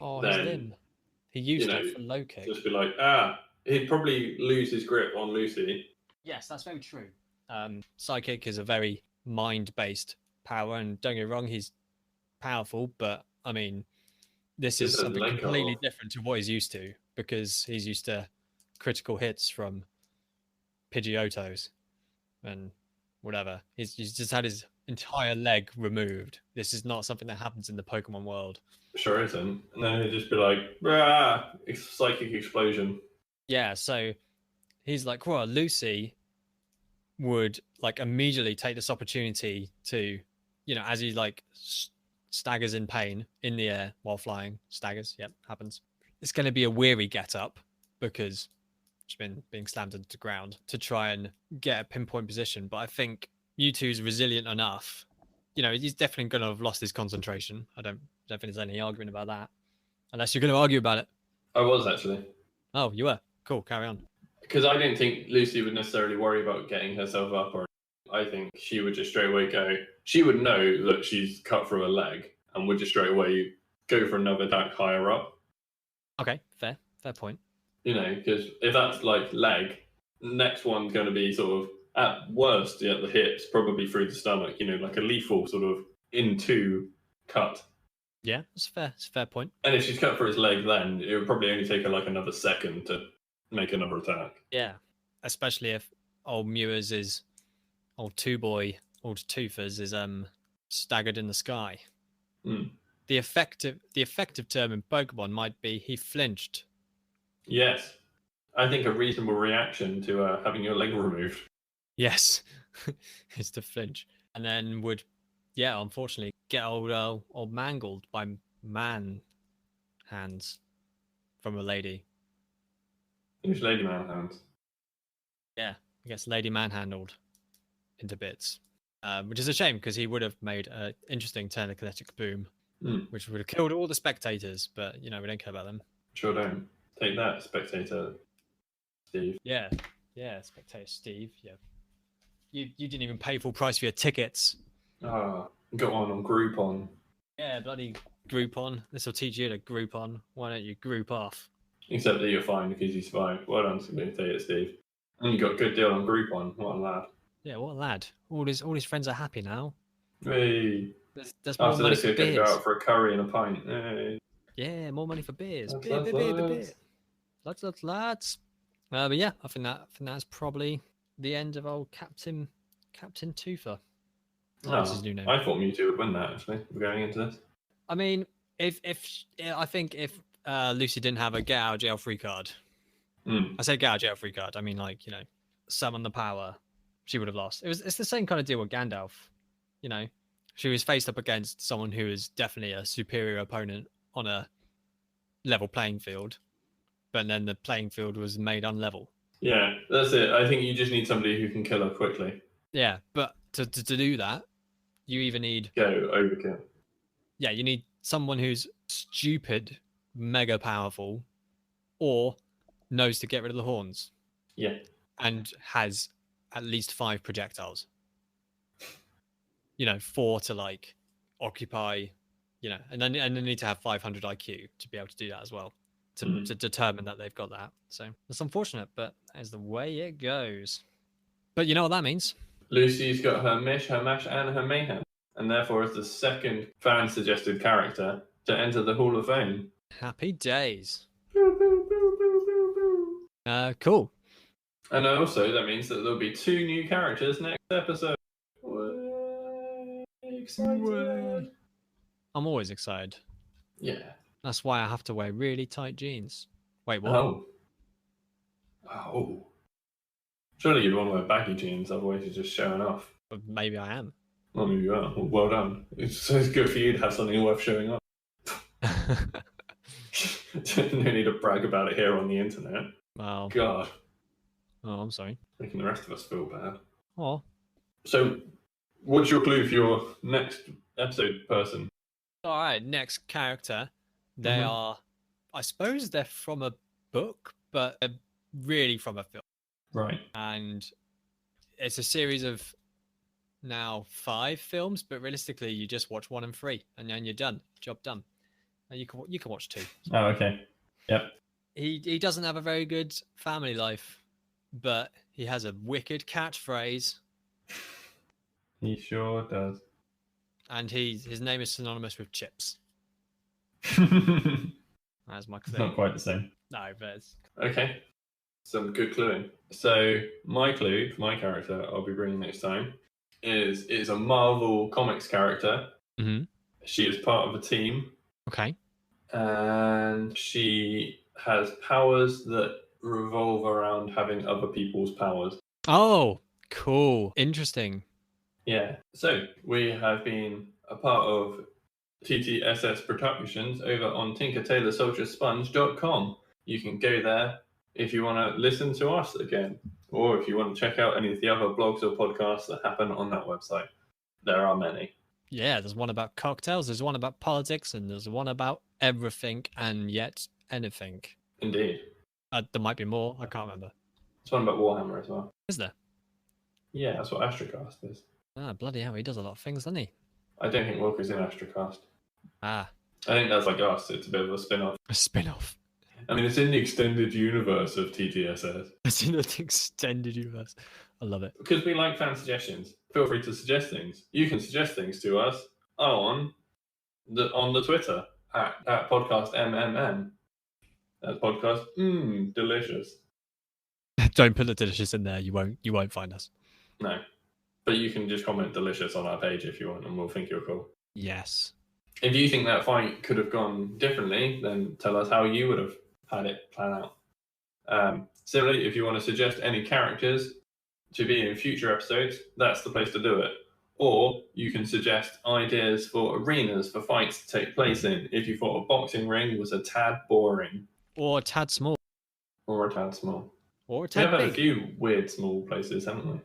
Oh, his limb. He used it for low kick. Just be like, he'd probably lose his grip on Lucy. Yes, that's very true. Psychic is a very mind-based power, and don't get me wrong, he's powerful, but I mean, this is something completely different to what he's used to, because he's used to critical hits from Pidgeotos and whatever. He's just had his entire leg removed. This is not something that happens in the Pokemon world. Sure isn't. And then he'd just be like, psychic explosion. Yeah, so he's like, well, Lucy would like immediately take this opportunity to, as he like staggers in pain in the air while flying. Staggers, yep, happens. It's going to be a weary get up because she's been being slammed into the ground to try and get a pinpoint position. But I think Mewtwo's resilient enough. He's definitely going to have lost his concentration. I don't think there's any argument about that. Unless you're going to argue about it. I was actually. Oh, you were? Cool, carry on. Because I didn't think Lucy would necessarily worry about getting herself up, or I think she would just straight away go. She would know that she's cut through a leg and would just straight away go for another attack higher up. Okay, fair point. Because if that's like leg, next one's going to be sort of at worst at the hips, probably through the stomach. Like a lethal sort of into cut. Yeah, it's a fair point. And if she's cut for his leg, then it would probably only take her like another second to make another attack. Yeah, especially if old Mewers is old Toofers is staggered in the sky. The effective term in Pokemon might be he flinched. Yes, I think a reasonable reaction to having your leg removed. Yes, is to flinch, and then would, unfortunately, get old mangled by man hands from a lady. Who's Lady Manhandled? Yeah, I guess Lady Manhandled into bits, which is a shame because he would have made an interesting telekinetic boom, which would have killed all the spectators. But we don't care about them. Sure don't. Take that, spectator Steve. Yeah, spectator Steve. Yeah, you didn't even pay full price for your tickets. Got on Groupon. Yeah, bloody Groupon. This will teach you to Groupon. Why don't you group off? Except that you're fine because you survived. Well done, spectator Steve. And you got a good deal on Groupon. What a lad. Yeah, what a lad. All his friends are happy now. Hey. There's more money for beers. Go out for a curry and a pint. Hey. Yeah, more money for beers. Beer. Lads. But yeah, I think that's probably the end of old Captain Toofer. That's his new name. I thought Mewtwo would win that. Actually, we're going into this. I mean, if Lucy didn't have a get out of jail free card, I say get out of jail free card. I mean, like summon the power, she would have lost. It's the same kind of deal with Gandalf. She was faced up against someone who is definitely a superior opponent on a level playing field, but then the playing field was made unlevel. Yeah, that's it. I think you just need somebody who can kill her quickly. Yeah, but to do that, you either need overkill. Yeah, you need someone who's stupid, mega powerful, or knows to get rid of the horns. Yeah, and has at least 5 projectiles. 4 to like occupy, and then they need to have 500 IQ to be able to do that as well, to determine that they've got that. So it's unfortunate, but that's the way it goes. But you know what that means? Lucy's got her Mish, her Mash, and her Mayhem, and therefore is the second fan-suggested character to enter the Hall of Fame. Happy days. Cool. And also, that means that there'll be 2 new characters next episode. Exciting. I'm always excited. Yeah. That's why I have to wear really tight jeans. Wait, what? Oh. Surely you'd want to wear baggy jeans, otherwise you're just showing off. But maybe I am. Well, maybe you are. Well done. It's good for you to have something worth showing off. No need to brag about it here on the internet. Well, God. oh, I'm sorry. Making the rest of us feel bad. Oh, So, what's your clue for your next episode person? all right. Next character. They are, I suppose they're from a book, but they're really from a film. Right. And it's a series of now 5 films, but realistically, you just watch 1 and 3, and then you're done. Job done. And you can watch 2. Oh, okay. Yep. He doesn't have a very good family life, but he has a wicked catchphrase. He sure does. And his name is synonymous with chips. That's my clue. Not quite the same. No, but it's... Okay. Some good cluing. So, my clue for my character I'll be bringing next time is a Marvel Comics character. Mm-hmm. She is part of a team. Okay. And she has powers that revolve around having other people's powers. Oh, cool. Interesting. Yeah. So, we have been a part of TTSS Productions over on tinkertailorsoldiersponge.com. You can go there if you want to listen to us again, or if you want to check out any of the other blogs or podcasts that happen on that website. There are many. Yeah, there's one about cocktails, there's one about politics, and there's one about everything and yet anything. Indeed. There might be more. I can't remember. There's one about Warhammer as well. Is there? Yeah, that's what Astrocast is. Ah, bloody hell, he does a lot of things, doesn't he? I don't think Walker's in Astrocast. Ah. I think that's like us. It's a bit of a spin-off. A spin-off. I mean, it's in the extended universe of TTSS. It's in the extended universe. I love it. Because we like fan suggestions. Feel free to suggest things. You can suggest things to us on the Twitter at podcast MMM. That's podcast delicious. Don't put the delicious in there. You won't find us. No. But you can just comment delicious on our page if you want, and we'll think you're cool. Yes. If you think that fight could have gone differently, then tell us how you would have had it plan out. Similarly, if you want to suggest any characters to be in future episodes, that's the place to do it. Or you can suggest ideas for arenas for fights to take place in if you thought a boxing ring was a tad boring. Or a tad small. Or a tad small. Or a We tad have had big. a few weird small places, haven't we?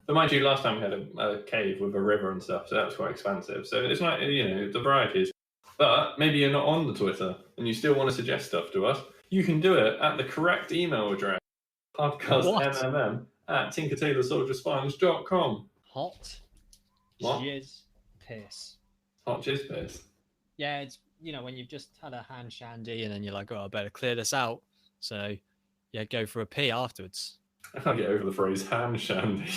But mind you, last time we had a cave with a river and stuff, so that was quite expansive. So it's like, the varieties. But maybe you're not on the Twitter and you still want to suggest stuff to us. You can do it at the correct email address. podcastmmm@tinkertailorsoldiersponge.com. Hot What? jizz piss. Hot jizz piss. Yeah, it's, when you've just had a hand shandy and then you're like, oh, I better clear this out. So, yeah, go for a pee afterwards. I can't get over the phrase hand shandy.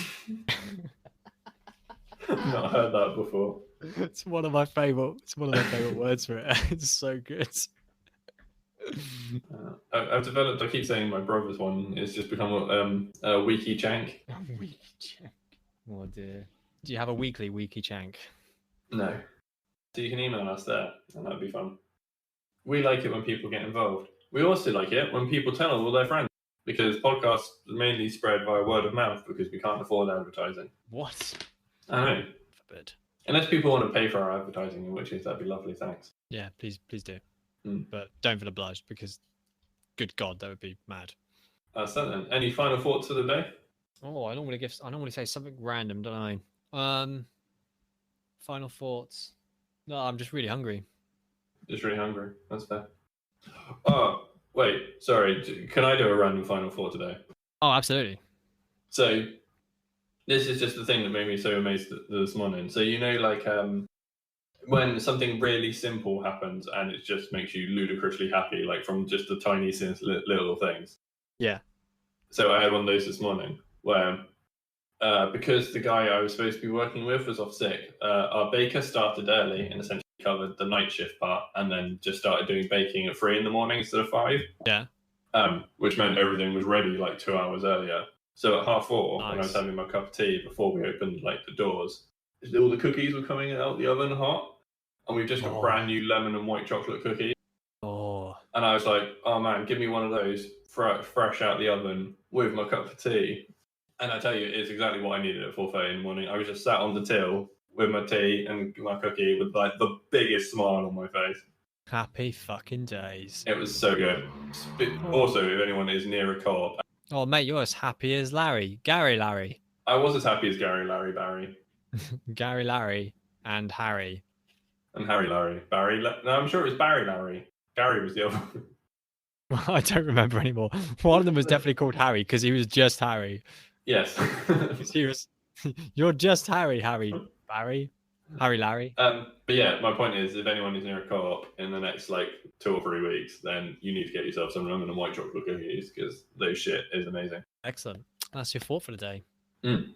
I've not heard that before. It's one of my favorite words for it. It's so good. I've developed, I keep saying my brother's one, it's just become a wiki chank. A wiki chank. Oh dear. Do you have a weekly wiki chank? No. So you can email us there, and that'd be fun. We like it when people get involved. We also like it when people tell all their friends, because podcasts mainly spread via word of mouth because we can't afford advertising. What? I know. Forbid. Unless people want to pay for our advertising, in which case that'd be lovely, thanks. Yeah, please do. But don't feel obliged, because good God, that would be mad. So then, any final thoughts for the day? Oh, I normally say something random, don't I? Final thoughts. No, I'm just really hungry. Just really hungry. That's fair. Oh, wait. Sorry. Can I do a random final thought today? Oh, absolutely. So, this is just the thing that made me so amazed this morning. So, when something really simple happens and it just makes you ludicrously happy, like from just the tiniest little things. Yeah. So I had one of those this morning where, because the guy I was supposed to be working with was off sick, our baker started early and essentially covered the night shift part, and then just started doing baking at 3 a.m. instead of 5. Yeah. Which meant everything was ready like 2 hours earlier. So at 4:30, Nice. when I was having my cup of tea before we opened like the doors, all the cookies were coming out the oven hot. and we've just got brand new lemon and white chocolate cookies. Oh. And I was like, oh man, give me one of those fresh out the oven with my cup of tea. And I tell you, it's exactly what I needed at 4:30 in the morning. I was just sat on the till with my tea and my cookie with like the biggest smile on my face. Happy fucking days. It was so good. Also, if anyone is near a co-op. Oh, mate, you're as happy as Gary Larry. I was as happy as Gary Larry Barry. Gary Larry and Harry. And Harry Larry. Barry. No, I'm sure it was Barry Larry. Gary was the other one. I don't remember anymore. One of them was definitely called Harry because he was just Harry. Yes. He was. You're just Harry Barry. Harry Larry. But yeah, my point is, if anyone is near a co-op in the next like 2 or 3 weeks, then you need to get yourself some lemon and white chocolate cookies because those shit is amazing. Excellent. That's your thought for the day. It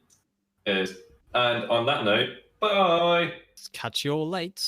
is. And on that note, bye. Catch you all late.